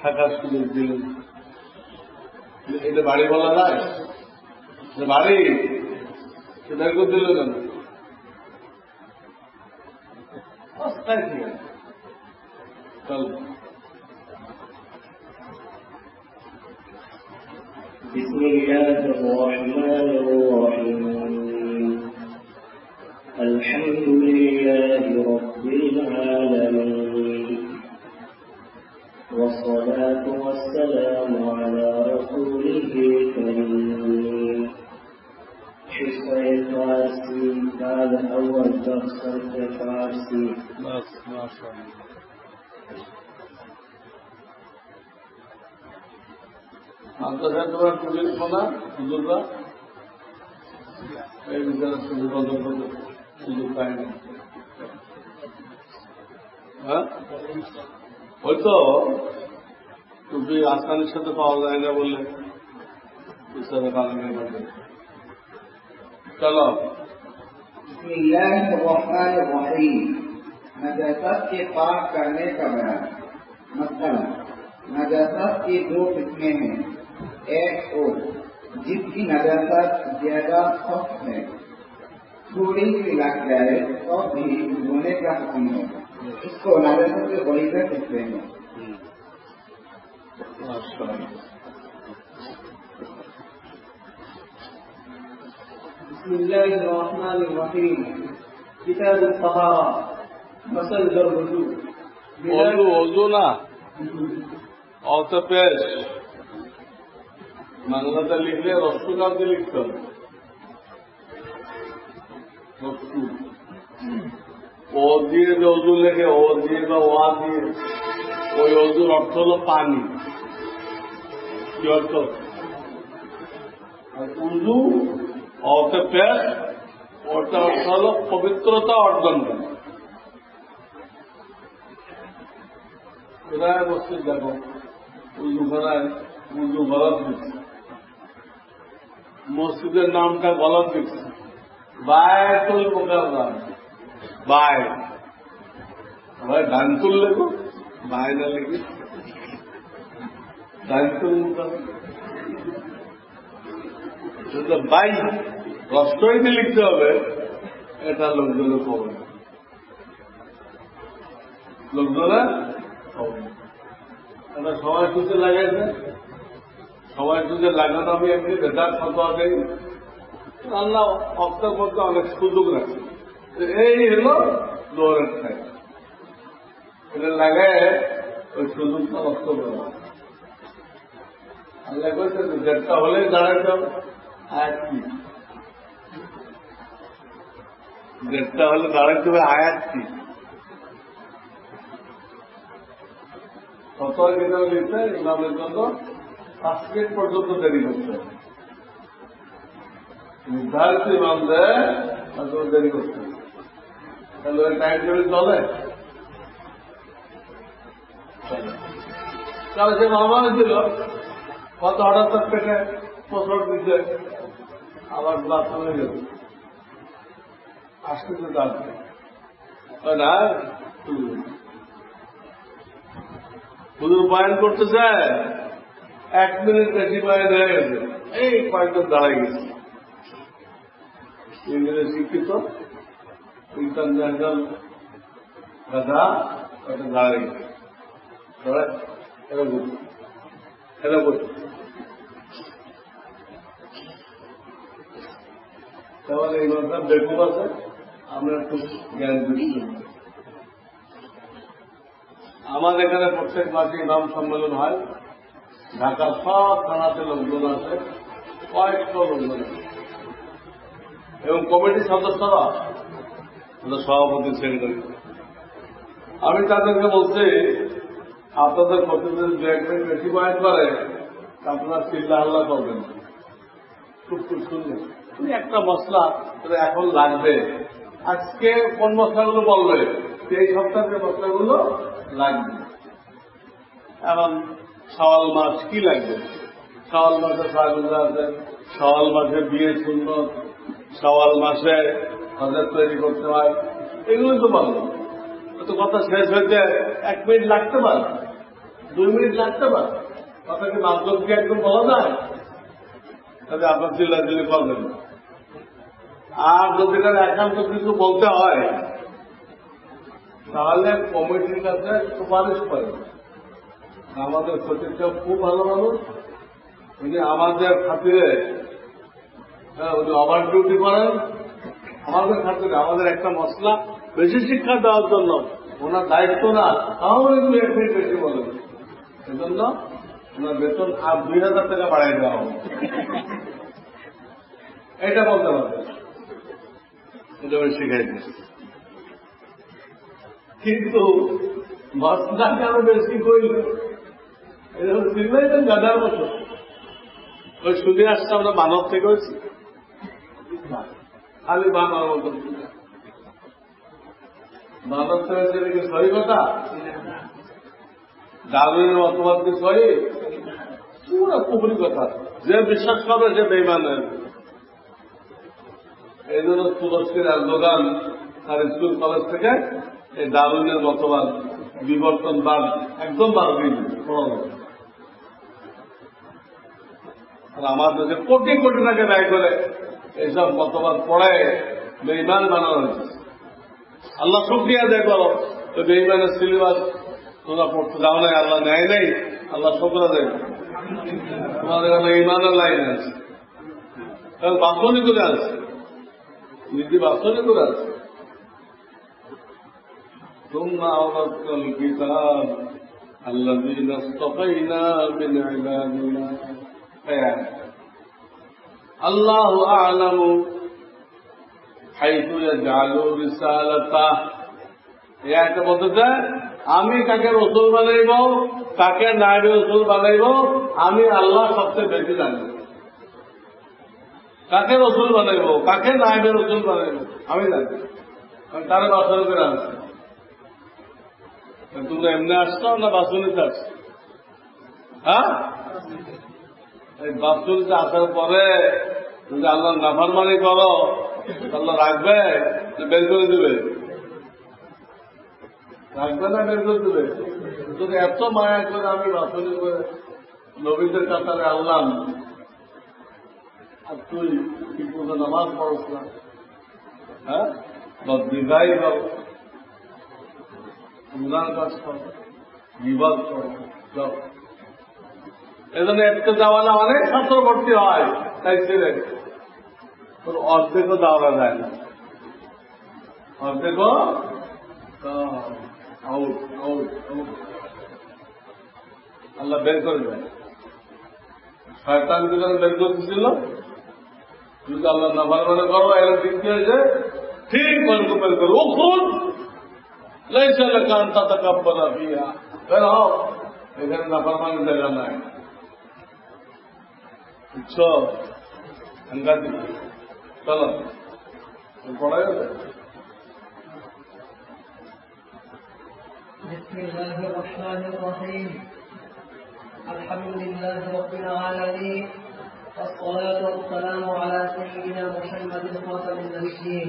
থাকার সুযোগ দিলেন। এটা বাড়ি বলা যায়? বাড়ি সেটা করে দিল কেন? ঠিক আছে চল। بسم الله الرحمن الرحيم الحمد لله رب العالمين والصلاة والسلام على رسوله الكريم حصة فارسي هذا أول درس فارسي بس ما شاء الله মাদ্রাসায় তোমার পুলিশ বলা হুজুররা এই বিচারে সুযোগ সুযোগ পায় না। হ্যাঁ হয়তো তুমি আসানের সাথে পাওয়া যায় না বললে বিচারে পালনের মধ্যে। চলো बिस्मिल्लाहिर्रहमानिर्रहीम नजासत के पाक करने का बयान। मसला नजासत की 2 किस्में हैं। एक वो जिसकी नजासत ज्यादा सख्त है, थोड़ी सी लग जाए तो भी धोने का हुक्म है, इसको नजासत के गलीज़ा कहते हैं। बिस्मिल्लाहिर्रहमानिर्रहीम किताब तहारा फसल जर वजू वजू ना অত পেশ বাংলাতে লিখলে রস্তু কাউকে লিখতে হবে, রস্তু ও দিয়ে যে অজু লেখে ও দিয়ে বা ওয়া দিয়ে, ওই অজুর অর্থ হল পানি। কি অর্থ? আর উজু অত পেশ ওটা অর্থ হল পবিত্রতা অর্জন করে। কোথায় মসজিদ দেখো উজু করায় উজু গলত দিচ্ছে, মসজিদের নামটা গলত দিচ্ছে, বায়তুল মুকাররম বায়, ভাই ডানতুল লেখো, বায় না লিখে ডানতুল মুকাররম বাই কষ্টই দিয়ে লিখতে হবে, এটা লোকজনের খবর না, লোকজনের খবর না। এটা সময় সুযোগ লাগাইছে, সময় সুযোগ লাগানো আমি এমনি বেকার ফতোয়া দেই। আল্লাহ অক্টার মধ্যে অনেক সুযোগ রাখছে, এই হলো দৌড়ের টাইম, এটা লাগায় ওই সুযোগটা নষ্ট করা। আল্লাহ বলছে দেড়টা হলেই দাঁড়াতে হবে, আয়াত কি? দেড়টা হলে দাঁড়াতে হবে, আয়াত কি? ফতোয়া কিতাবে লিখতে ইমামের জন্য 5 মিনিট পর্যন্ত দেরি করতে হবে, নির্ধারিত ইমাম দেয় তারপর দেরি করতে হবে। তাহলে ওই টাইম টেবিল চলে? কারণ সে মহামারী ছিল, কত হঠাৎ পেটে প্রসর দিচ্ছে, আবার বাথরুমে গেল, আসতেছে তারপরে না হুজুর বয়ান করতে চায়, 1 মিনিট বেশি বয়ান হয়ে গেছে, এই কয়েকজন দাঁড়াই গেছে, ইংরেজি শিক্ষিত ইন্টারন্যাশনাল গাধা কয়েকজন দাঁড়াই গেছে, এটা করছে। তাহলে এই মাসটা বেকুব আছে, আমরা একটু জ্ঞান দিচ্ছি। আমাদের এখানে প্রত্যেক মাসে ইমাম সম্মেলন হয়, ঢাকার সব থানাতে লোকজন আছে, কয়েকশো লোকজন আছে, এবং কমিটির সদস্যরা সভাপতি সেক্রেটারি। আমি তাদেরকে বলছি আপনাদের প্রতিদিন 2-1 মিনিট বেশি বয়ান করে আপনারা চিল্লা হাল্লা করবেন, খুব খুব শুনবেন। একটা মশলা এখন লাগবে, আজকে কোন মশলাগুলো বলবে, এই সপ্তাহের মশলাগুলো লাগবে। এখন শাওয়াল মাস কি লাগবে? শাওয়াল মাসে ফায়দা আছে, শাওয়াল মাসে বিয়ে সুন্নত, শাওয়াল মাসে হজরত তৈরি করতে হয়, এগুলোই তো বলবো। তো কথা শেষ হয়েছে, 1 মিনিট লাগতে পারে, 2 মিনিট লাগতে পারে, কথা কি মাধ্যম কি একদম বলা যায়? তাহলে আপনার চিল্লাচিল্লি করবেন। আর যদি একান্ত কিছু বলতে হয় তাহলে কমিটির কাছে সুপারিশ করে। আমাদের সচিবটা খুব ভালো মানুষ, উনি আমাদের খাতিরে উনি ওভার ডিউটি করেন, আমাদের খাতিরে আমাদের একটা মশলা বেশি শিক্ষা দেওয়ার জন্য ওনার দায়িত্ব না, তাহলে তুমি 1 মিনিট বেশি বলেন, সেজন্য ওনার বেতন আর 2000 টাকা বাড়াই দেওয়া হবে, এটা বলতে পারবে, এটা আমি শিখাই দিচ্ছি। কিন্তু মশলা কেন বেশি করল, এরকম চিন্তাই তো গাদার মতো। ওই শুনে আসছে আমরা মানব থেকে হয়েছি, খালি বানার মতো মানব থেকে হয়েছে, কি সহি কথা? ডারউইনের মতবাদ কি সহি? পুরো কুফরি কথা, যে বিশ্বাস করবে সে বেঈমান হয়ে যাবে। এই জন্য তুরস্কের এরদোগান তার স্কুল কলেজ থেকে এই ডারউইনের মতবাদ বিবর্তনবাদ একদম বার হয়ে পড়ানো। আর আমার দেশে কোটি কোটি টাকা ব্যয় করে এইসব মতবাদ পড়ায় বেঈমান বানানো হয়েছে। আল্লাহ শুকরিয়া আদায় করো, তো বেঈমানের সিলেবাস তোমরা পড়তে যাও নাই, আল্লাহ নেয় নাই, আল্লাহ শুকর আদায় করো। তোমাদের এখানে ইমানের লাইন আছে, বাসনি করে আছে, নীতি বাসনি করে আছে। ثم أورثنا الكتاب الذين اصطفينا من عبادنا الله أعلم حيث يجعل رسالته। একটা বলতে চায় আমি কাকে রসুল বানাইব, কাকে নায়েবে রসুল বানাইব, আমি আল্লাহ সবচেয়ে বেশি জানি। কাকে রসুল বানাইব, কাকে নায়েবে রসুল বানাইব আমি জানি, আমি তারা বাসন করে আনছি। তোমরা এমনি আসছো না বাসনিতে আসছো? হ্যাঁ, এই বাসনিতে আসার পরে যদি আল্লাহ নাফরমানি করো আল্লাহ রাখবে, বের করে দেবে? রাখবে না বের করে দেবে? যদি এত মায়া করে আমি বাসনি করে নবীদের কাতারে আনলাম, আর তুই ঠিক মতো নামাজ পড়স না, হ্যাঁ, বদবিদাই কর, গুনার কাজ কর, বিবাদ কর, সব। এজন্য একটা জামানা অনেক ছাত্র ভর্তি হয়, তাই ছেলে তোর অর্ধেকও দেওয়া যায় না, অর্ধেকও আউট আউট আউট। আল্লাহ বের করে দেয়, শয়তান যেখানে বের করতেছিল, যদি আল্লাহ নাফরমানি করো এর দিক হয়েছে ঠিক মনকে বের করো, ও খুন লাইসা লাকা আন তাতাকাব্বালা ফিহা, বের হও, এখানে নাফরমানির জায়গা নাই। বুঝছো? সাংঘাতিক। চলো পড়া যাবে। بسم الله الرحمن الرحيم. الحمد لله رب العالمين، والصلاة والسلام على سيدنا محمد خاتم النبيين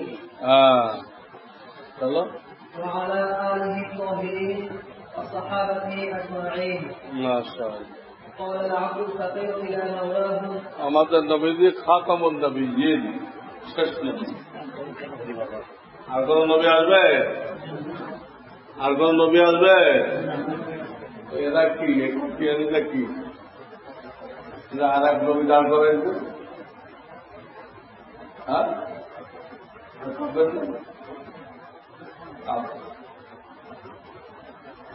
চলো وعلى آله الطاهرين وصحابته أجمعين. মাশাআল্লাহ। قال العبد الفقير إلى مولاه. আমাদের নবীজি খাতামুন নবিয়্যিন, শেষ নবী। আর কোন নবী আসবে? আর কোন নবী আসবে? এরা কি এরা কি আর এক নবী দাঁড় করেছে? হ্যাঁ,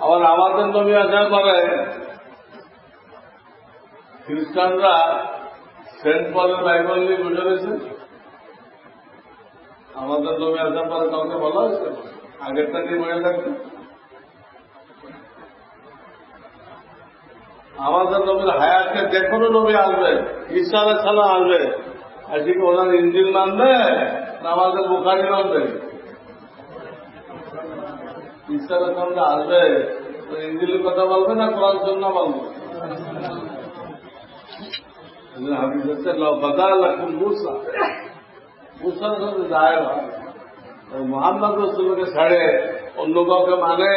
আবার আমাদের নবী আসার পরে খ্রিস্টানরা সেন্ট পলের বাইবেল নিয়ে বসে রয়েছে। আমাদের নবী আসার পরে কাউকে বলা হয়েছে আগেরটা নিয়ে বসে থাকবে? আমাদের নবীর হায়াতকে যে কোনো নবী আসবে, ঈসা আলাইহিস সালাম আসবে, আজকে ওনার ইঞ্জিল মানবে না আমাদের বুখারী মানবে? ঈসা আলাইহিস সালাম আসবে, ইঞ্জিলের কথা বলবে না কোরআন সুন্নাহ বলবে? হাদিস হচ্ছে বাদাল লাকুম মুসা, মুসার সাথে যায় না, মুহাম্মদ রাসূলকে ছাড়ে অন্য কাউকে মানে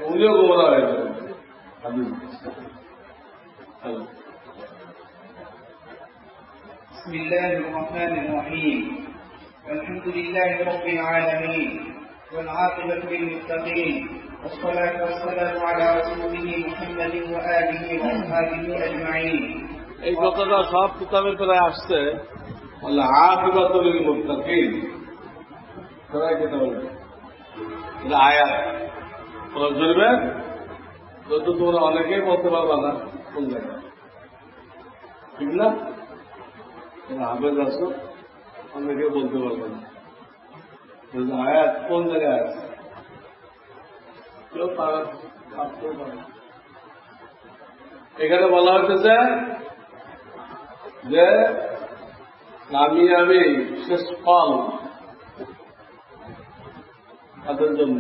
উনিও গোমরাহ হয়ে যাবে। بسم الله الرحمن الرحيم. الحمد لله رب العالمين، والعاقبة للمتقين، والصلاة والسلام على رسوله محمد وآله وأصحابه أجمعين. এই কথাটা সব কিতাবের প্রায় আসছে, আল্লাহ আকিবাতুল লিল মুত্তাকিন, প্রায় কিতাব এটা আয়াত বুঝবে তো তোমরা অনেকেই বলতে পারবা না কোন জায়গায়, ঠিক না? হাফেজ আসো, অনেকে বলতে পারবে না আয়াত কোন জায়গায় আছে, কেউ ভাবতেও পারে। এখানে বলা হইতেছে যে কামিয়াবি শেষ ফল তাদের জন্য,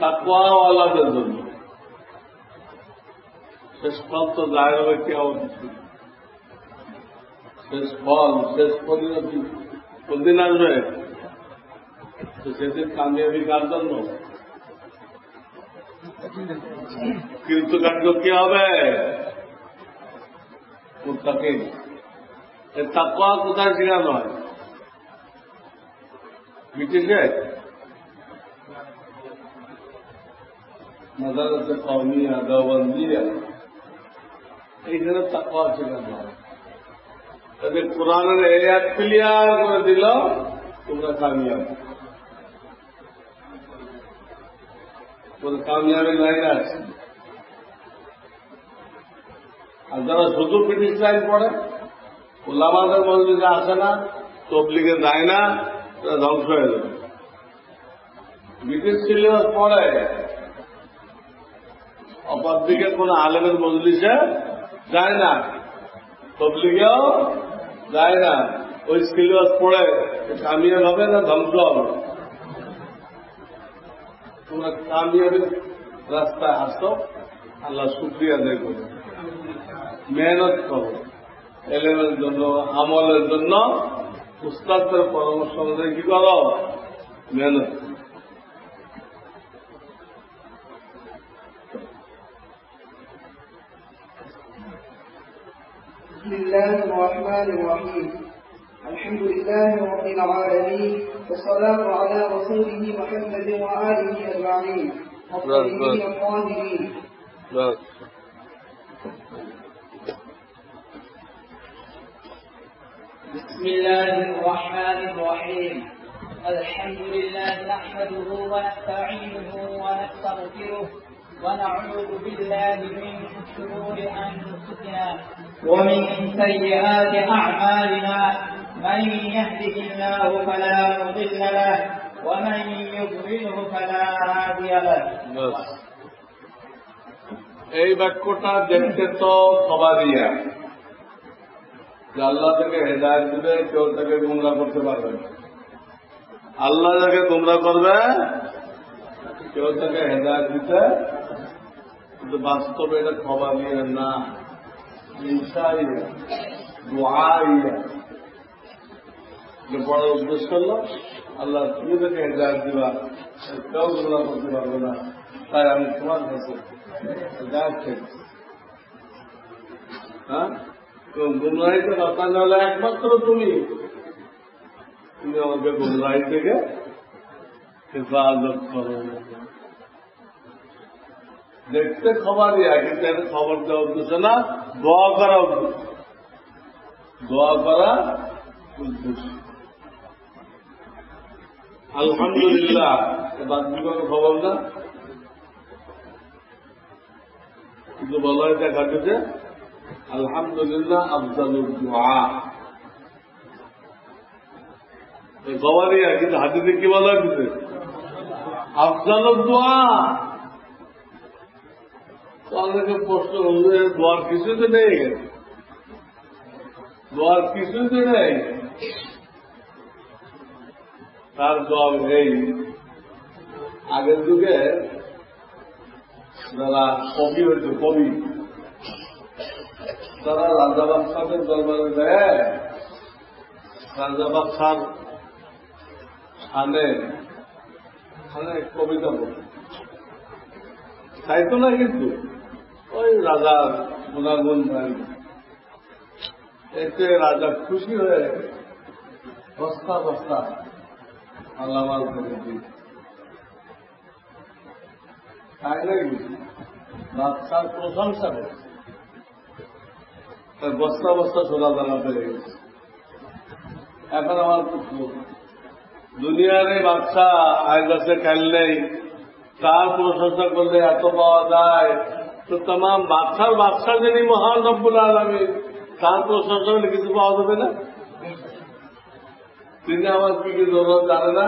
তাকওয়াওয়ালাদের জন্য। শেষ ফল তো জাহের হবে কিয়ামত, শেষ ফল শেষ পরিণতি কোনদিন আসবে? তো সেদিন কামিয়াবি কার জন্য? কৃতকার্য কি হবে? মুত্তাকিন। এর তাকওয়া কোথায় শেখানো হয়? ব্রিটিশে মাদ্রাসা কওমিয়া দেওবন্দিয়া, এইখানে তাকওয়া শেখানো হয়। তাদের কোরআনের এই আয়াত ক্লিয়ার করে দিল তোমরা কামিয়াব, কামিয়াবি লাইন আছে। আর যারা শুধু ব্রিটিশ লাইন পড়ে, ওলামাদের মজলিসে আসে না, তবলিগে যায় না, তারা ধ্বংস হয়ে যাবে। ব্রিটিশ সিলেবাস পড়ে, অপরদিকে কোন আলেমের মজলিসে যায় না, তবলিগেও যায় না, ওই সিলেবাস পড়ে কামিয়াব হবে না ধ্বংস হবে? তোমরা কামিয়াবির রাস্তায় আসো, আল্লাহ শুকরিয়া আদায় করো, মেহনত করো, এলেমের জন্য আমলের জন্য উস্তাদের পরামর্শ অনুযায়ী কি করো? মেহনত। بسم الله الرحمن الرحيم الحمد لله رب العالمين والصلاة على رسوله محمد وآله أجمعين الطيبين الطاهرين. بسم الله الرحمن الرحيم الحمد لله نحمده ونستعينه ونستغفره ونعوذ بالله من شرور أنفسنا ومن سيئات أعمالنا من يهده الله فلا مضل له ومن يضلله فلا هادي له. এই বাক্যটা দেখতে তো সবারিয়া যে আল্লাহ থেকে হেদায়েত দিবে, কেউ তাকে গুমরা করতে পারবে না। আল্লাহ যাকে গুমরা করবে কেউ তাকে হেদায়েত দিতে, কিন্তু বাস্তবে এটা খবর নিয়ে না, ইনশাআল্লাহ দুআইয়া যে বড় উদ্দেশ্য করলো আল্লাহ তুমি তাকে হেদায়েত দিবা, কেউ গুমরা করতে পারবে না, তাই আমি তোমার কাছে হেদায়েত চাই। হ্যাঁ, গুমরাহিতে বাঁচানো হলে একমাত্র তুমি আমাকে গুমরাহি থেকে হেফাজত করো। দেখতে খবর দিয়া, কিন্তু এটা খবর দেওয়া উদ্দেশ্য না, দোয়া করা উদ্দেশ্য, দোয়া করা উদ্দেশ্য। আলহামদুলিল্লাহ বাস্তবিক খবর না, কিন্তু বলা হয় দেখা যাচ্ছে আলহামদুলিল্লাহ আফজালুদ দুআ। খবরই, কিন্তু হাদিসে কি বলা হয়েছে? আফজালুদ দুআ। অনেকে প্রশ্ন হলে দোয়ার কিছুই তো নেই, দোয়ার কিছুই তো নেই। তার জবাব এই, আগের যুগে যারা কবি হয়েছে, কবি তারা রাজা বাদশাহের দরবারে দেয়, রাজা বাদশার সামনে কবিতা বলে তাই তো না, কিন্তু ওই রাজার গুণাগুণ নাই, এতে রাজা খুশি হয়ে বস্তা বস্তা আল্লামাল করে দিই, তাই নাকি বাদশার প্রশংসা করে বস্তা বস্তা সোনা দানা পেয়ে গেছে। এখন আমার প্রশ্ন, দুনিয়ার এই বাচ্চা আজ গাছে খেল নেই, তার প্রশংসা করলে এত পাওয়া যায়, তো তাম বাচ্চা যিনি মহান রব্বুল আলামিন, তার প্রশংসা হলে কিছু পাওয়া যাবে না? তিনি আমার কি কি জরুরত জানে না,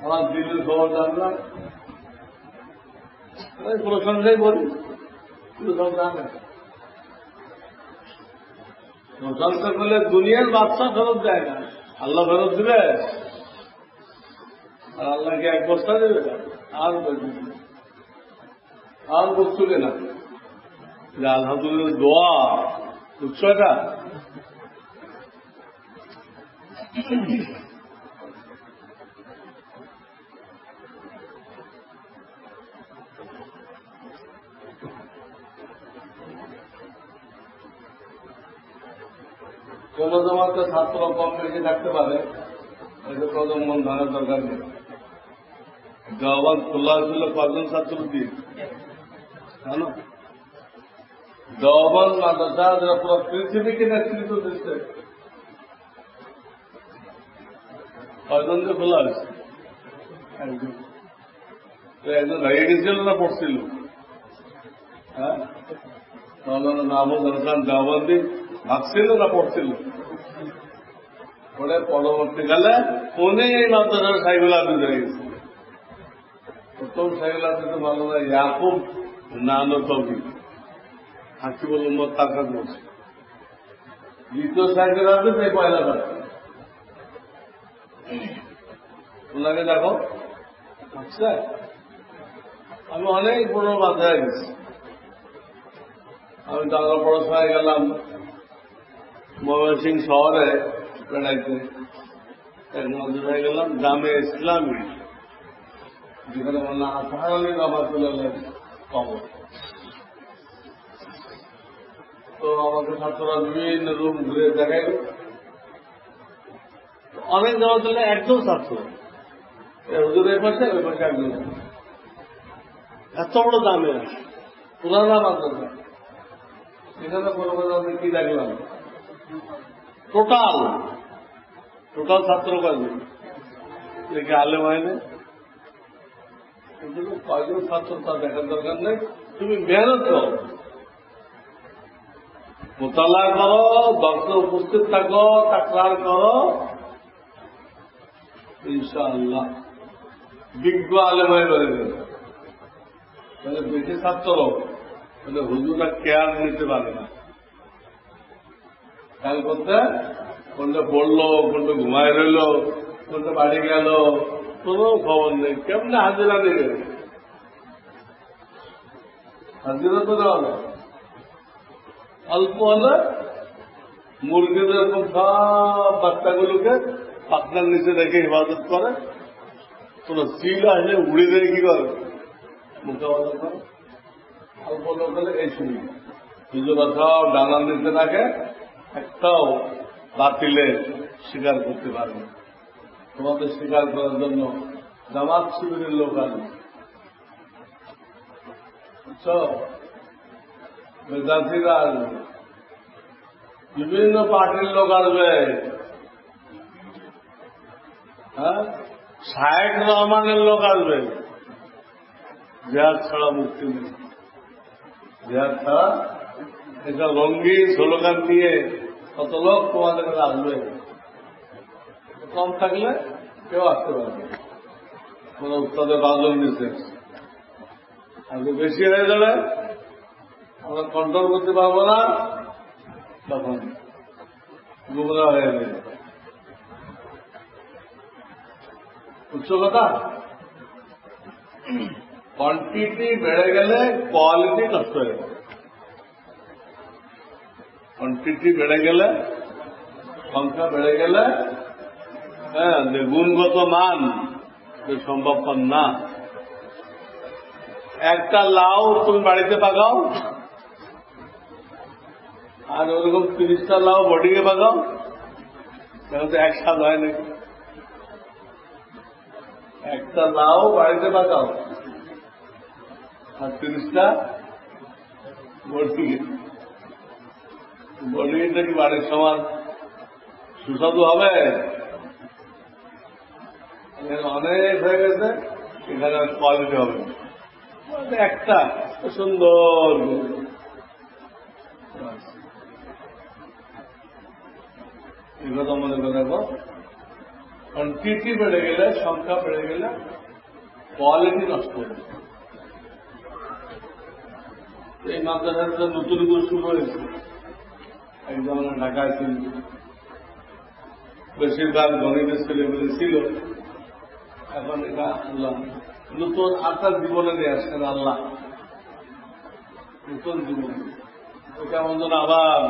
আমার দিলের খবর জানে না, প্রশংসাই বলি, কিন্তু সব জানে। প্রশংসা করলে দুনিয়ার বাচ্চা ফেরত দেয় না, আল্লাহ ফেরত দিবে, আর আল্লাহকে এক বস্তা দেবে আর বসবে না। যে আলহামদুলিল্লাহ দোয়া উৎসটা কোন জমাতে ছাত্র কম বেশি থাকতে পারে, এটা কত মন ভাঙার দরকার নেই। দেওয়ান খোলা ছিল কজন ছাত্র দিয়ে জানো? দেওয়ান মাদ্রাসা যারা পুরো পৃথিবীকে নেতৃত্ব দিচ্ছে, কয়জনকে খোলা হয়েছে? একজন ভেঙে গেছিল না পড়ছিল? হ্যাঁ, মাহমুদ হাসান দেওয়ান্দি ভাবছিল না পড়ছিল? পরে পরবর্তীকালে উনি এই মাদ্রাসার সাইগুল আবিদ হয়ে গেছে। প্রথম সাইগুল আবিদ ভালো না, ইয়াকুব নানো কবি হাসিবুল উম্মত তার কাছে বলছে। দ্বিতীয় সাইকেল আবিদ এই পয়লা পাচ্ছে, ওনাকে দেখো। আচ্ছা, আমি অনেক পুরো মাথায় গেছি। আমি টাকা পড়াশোনায় গেলাম ময়মনসিংহ শহরে বেড়াইতে, এক মাদ্রাসায় গেলাম জামে ইসলামী, যেখানে মানে আসার আলী রহমাতুল্লাহ কবর। তো আমাকে ছাত্ররা বিভিন্ন রুম ঘুরে দেখাইল। অনেক যাওয়া চলে একজন ছাত্র, হুজুরের পাশে ওই পাশে একজন, এত বড় দামে পুরানা মাদ্রাসা। এখানে কোনো কথা কি দেখলাম, টোটাল ছাত্র কাজে দেখে আলেম হয়নি। কয়জন ছাত্র তা দেখার দরকার নেই, তুমি মেহনত করো, মোতালা করো, দর্শে উপস্থিত থাকো, তাকরার করো, ইনশাআল্লাহ বিজ্ঞ আলেম হয়ে রয়েছে। তাহলে বেশি ছাত্র তাহলে হুজুরা কেয়ার নিতে পারে না, খেয়াল করতে, কোনটা পড়লো, কোনটা ঘুমায় রইল, কোনটা বাড়ি গেল, কোনো খবর নেই। কেমনে হাজিরা দেবে? হাজিরা তো দেওয়া না, অল্প হলে মুরগিদের এরকম সব বাচ্চাগুলোকে পাতনার নিচে রেখে ইবাদত করে, কোন চিল আসলে উড়ে দেয় কি করে, মোকাবেলা করে। অল্প লোক হলে এই শুনি হুজুরা সব ডানার নিচে রাখে, একটাও বাতিলে স্বীকার করতে পারবে। তোমাদের স্বীকার করার জন্য জামাত শিবিরের লোক আসবে, বুঝছো, মেজাজিরা আসবে, বিভিন্ন পার্টির লোক আসবে। হ্যাঁ, শায়েখ রহমানের লোক আসবে। জিহাদ ছাড়া মুক্তি নেই, জিহাদ ছাড়া এটা রঙ্গিন স্লোগান দিয়ে কত লোক তোমাদের কাছে আসবে। কম থাকলে কেউ আসতে পারবে, কোন উত্তরে বাজন দিচ্ছে। আর বেশি হয়ে যাবে, আমরা কন্ট্রোল করতে পারবো না, তখন গুমরা হয়ে যাবে। উচ্চ কথা, কোয়ান্টিটি বেড়ে গেলে কোয়ালিটি নষ্ট হয়ে যাবে। কোয়ান্টিটি বেড়ে গেলে, সংখ্যা বেড়ে গেলে, হ্যাঁ, যে গুণগত মান সম্ভবপর না। একটা লাউ তুমি বাড়িতে পাকাও, আর ওরকম 30টা লাউ বডিকে পাকাও, তাহলে তো একসাথ হয় নাকি? একটা লাউ বাড়িতে পাকাও আর 30টা বডিটা কি বাড়ির সমান সুস্বাদু হবে? অনেক হয়ে গেছে, এখানে কোয়ালিটি হবে একটা সুন্দর। এই কথা মনে করে দেখো, কোয়ান্টিটি বেড়ে গেলে, সংখ্যা বেড়ে গেলে কোয়ালিটি নষ্ট হয়ে যায়। এই মাদ্রাসাটা নতুন করে শুরু হয়েছে, একদম ঢাকায় ছিল, বেশিরভাগ গণিতের ছেলেগুলি ছিল। এখন এটা আল্লাহ নতুন আপনার জীবনে নিয়ে আসছেন, আল্লাহ নতুন জীবন। কেমন যেন আবার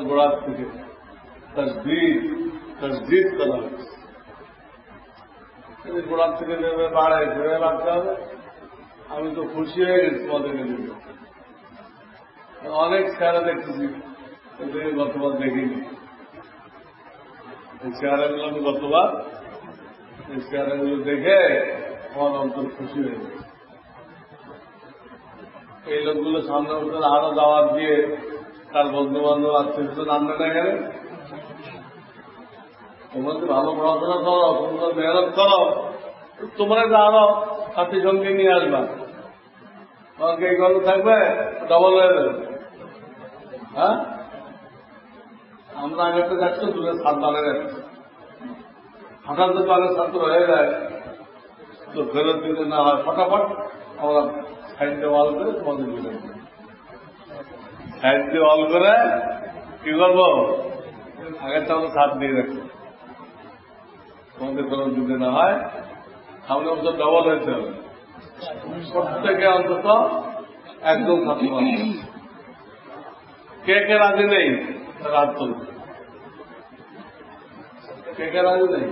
গোড়ার থেকে তসদিদ করা হয়েছে, গোড়ার থেকে নেমে বাড়ায় ঘুরে রাখতে হবে। আমি তো খুশি হয়ে গেছি তোমাদেরকে দেখে, অনেক চেহারা দেখতেছি, গতবার দেখিনি। এই চেহারাগুলো আমি গতবার, এই চেহারাগুলো দেখে আমার অন্তর খুশি হয়ে গেছে। এই লোকগুলো সামনে বছর আরো দাওয়াত দিয়ে তার বন্ধু বান্ধব আত্মীয় আনবে না গেলে, তোমরা যদি ভালো পড়াশোনা করো, তোমরা মেহনত করো, তোমরা যে আরো সাথী সঙ্গে নিয়ে আসবা, তোমাকে এই গল্প থাকবে, ডবল হয়ে যাবে। হ্যাঁ, আমরা আগে তো যাচ্ছি দূরে সাত বারে যাচ্ছি, হঠাৎ যদি আগের ছাত্র হয়ে যায় তো ফেরত দিতে না হয়, ফটাফট আমরা সাইড দিয়ে ওয়াল করে তোমাদের দিতে, সাইড দিয়ে ওয়াল করে কি করবো, আগের তো আমরা সাত দিয়ে রাখছি, তোমাদের ফেরত দিতে না হয়। সামনে বছর ডবল হয়েছে হবে, প্রত্যেকে অন্তত একদম ছাত্র। কে কে রাজি নেই রাত চলবে, কে কে রাজি নেই?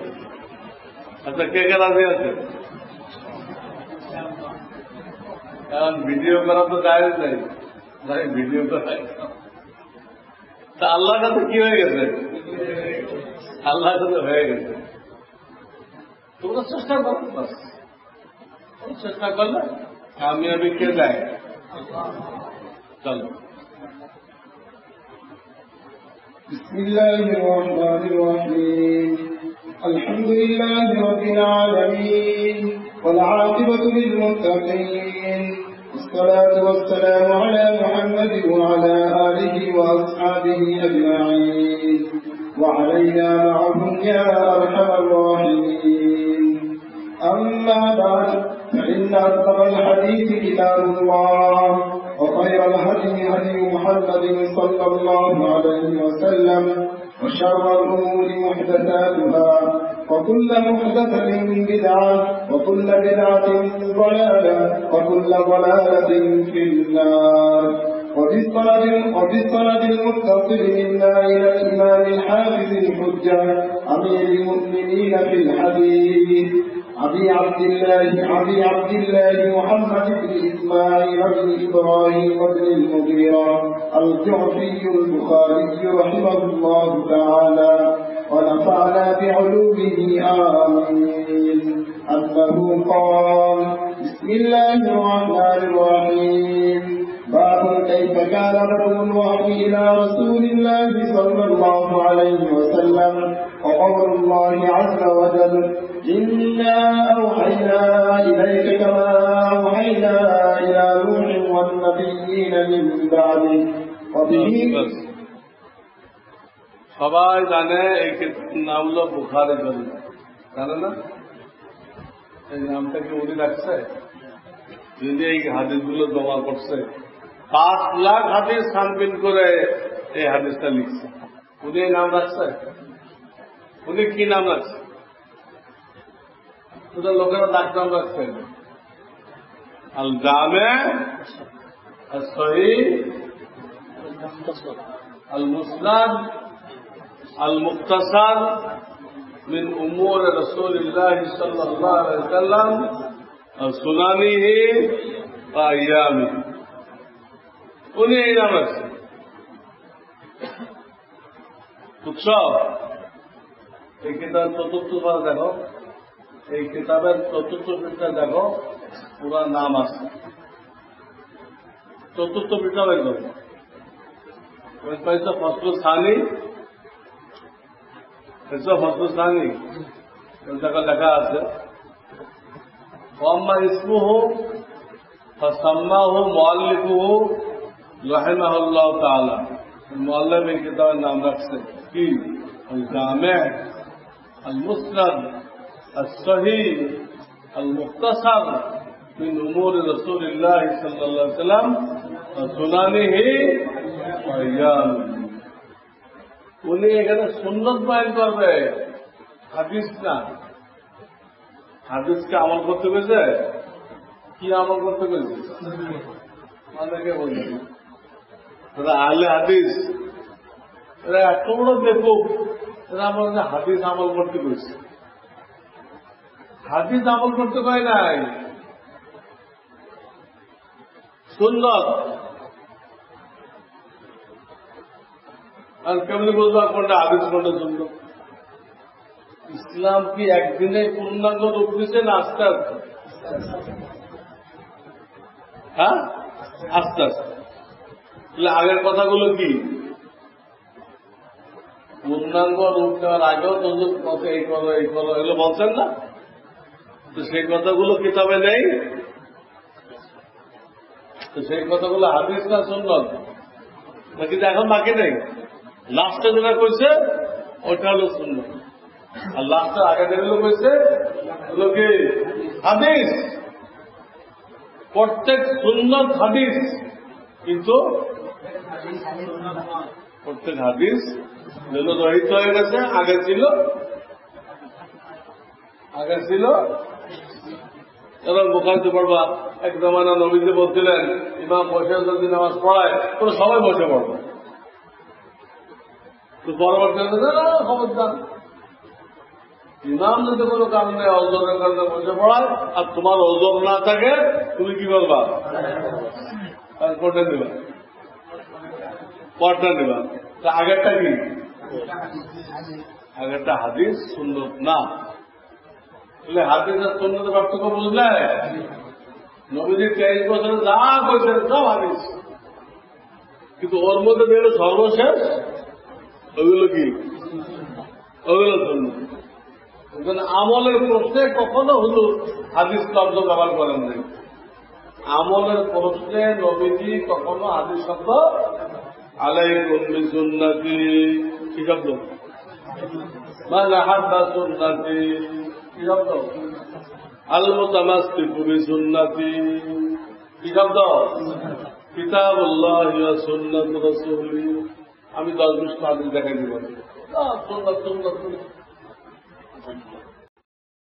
আচ্ছা, কে কে রাজি আছে? কারণ ভিডিও করা তো জায়েজ নেই, ভিডিও করা তা আল্লাহর কাছে কি হয়ে গেছে? আল্লাহর কাছে হয়ে গেছে। তোমরা চেষ্টা করো, বাস চেষ্টা করলে কামিয়াবি কে দেয়? চলো। بسم الله الرحمن الرحيم الحمد لله رب العالمين والعاقبة للمتقين والصلاة والسلام على محمد وعلى آله وأصحابه أجمعين وعلينا معهم يا أرحم الراحمين. أما بعد فإن أصدق الحديث كتاب الله وخير الهدي هدي محمد صلى الله عليه وسلم وشر الأمور محدثاتها وكل محدثة بدعة وكل بدعة ضلالة وكل ضلالة في النار. وبالسند المتصل منا إلى الإمام الحافظ الحجة أمير المؤمنين في الحديث أبي عبد الله محمد بن إسماعيل بن إبراهيم بن المغيرة الجعفي البخاري رحمه الله تعالى ونفعنا بعلومه آمين أنه قال بسم الله الرحمن الرحيم باب كيف كان بدء الوحي إلى رسول الله صلى الله عليه وسلم وقول الله عز وجل إنا أوحينا إليك كما أوحينا إلى نوح والنبيين من بعده وبه সবাই জানে এই নাম হল বুখারী শরীফ, জানে না? এই নামটা কি উনি রাখছে? যদি এই হাদিসগুলো জমা করছে 5 লাখ হাদিস ছানবিন করে এই হাদিসটা লিখছে, উনি এই নাম রাখছে? উনি কি নাম রাখছে? ওটা লোকেরা ডাকনাম রাখছে, আল জামে আল সহিহ আল মুসনাদ আল মুখতাসার মিন উমুর রাসূলিল্লাহ সাল্লাল্লাহু আলাইহি ওয়াসাল্লাম ওয়া সুনানিহি ওয়া আইয়ামিহি। উনি এই নাম রাখছে, বুঝছো? এই কিতাব চতুর্থ পারা দেখো, এই কিতাবের চতুর্থ পৃষ্ঠা দেখো, পুরা নাম আছে চতুর্থ পৃষ্ঠা একদম পাইছো। ফসল সানি জায়গা লেখা আছে ওয়াম্মা ইসমুহু ফাসাম্মাহু মুআল্লিফুহু রাহিমাহুল্লাহু তাআলা। মুআল্লিফ এই কিতাবের নাম রাখছে কি? আল জামি' আল মুসনাদ الصحيح المختصر من أمور رسول الله صلى الله عليه وسلم وسننه وأيامه। উনি এখানে সুন্নত বয়ান করবে, হাদিস না। হাদিসকে আমল করতে গেছে, কি আমল করতে গেছে? অনেকে বলছে এরা আহলে হাদিস, এরা এত বড় বেকুব, এরা আমাদের হাদিস আমল করতে গেছে। হাদিস আমল করতে পারে নাই, সুন্নত। আর কেমনি বলবো কোনটা হাদিস কোনটা সুন্নত? ইসলাম কি একদিনে পূর্ণাঙ্গ রূপ দিচ্ছে না আস্তে আস্তে? হ্যাঁ, আস্তে আস্তে। তাহলে আগের কথাগুলো কি? পূর্ণাঙ্গ রূপ দেওয়ার আগেও তো এই করো এই করো এগুলো বলছেন না? তো সেই কথাগুলো কিতাবে নেই, তো সেই কথাগুলো হাদিস না সুন্নত নাকি? এখন বাকি নেই, লাস্টে যেটা কইছে ওটা হলো সুন্নত, আর লাস্টের আগে যেগুলো কইছে ওগুলো কি হাদিস। প্রত্যেক সুন্নত হাদিস, কিন্তু প্রত্যেক হাদিস যেগুলো রহিত হয়ে গেছে আগে ছিল এবং বুখারীতে পড়বা এক জমানা নবীজি বলছিলেন ইমাম বসে যদি নামাজ পড়ায় তোরা সবাই বসে পড়বে। তো পরবর্তী খবরদার, ইমাম যদি কোনো কারণে অজরের কারণে বসে পড়ায় আর তোমার অজর না থাকে, তুমি কি করবা? পড়তে দিবা। আগেরটা কি? আগেরটা হাদিস, সুন্নত না। তাহলে হাদিস আর সুন্নতের পার্থক্য বুঝলে? নবীজি 23 বছরে যা করেছেন সব হাদিস, কিন্তু ওর মধ্যে যেগুলো সর্বশেষ ওগুলো কি? ওগুলো সুন্নত। আমলের প্রশ্নে কখনো হুজুর হাদিস শব্দ ব্যবহার করেন নাই। আমলের প্রশ্নে নবীজি কখনো হাদিস শব্দ আলাইকুম বিসুন্নতি কি শব্দ? মান আহাব্বা সুন্নতি কি শব্দ? আল মুতামাসসিকু বিসুন্নতি কি শব্দ? কিতাবুল্লাহি ওয়া সুন্নাতু রাসূলি। আমি 10-20 হাদিস দেখাই দিব। সুন্নাত সুন্নাত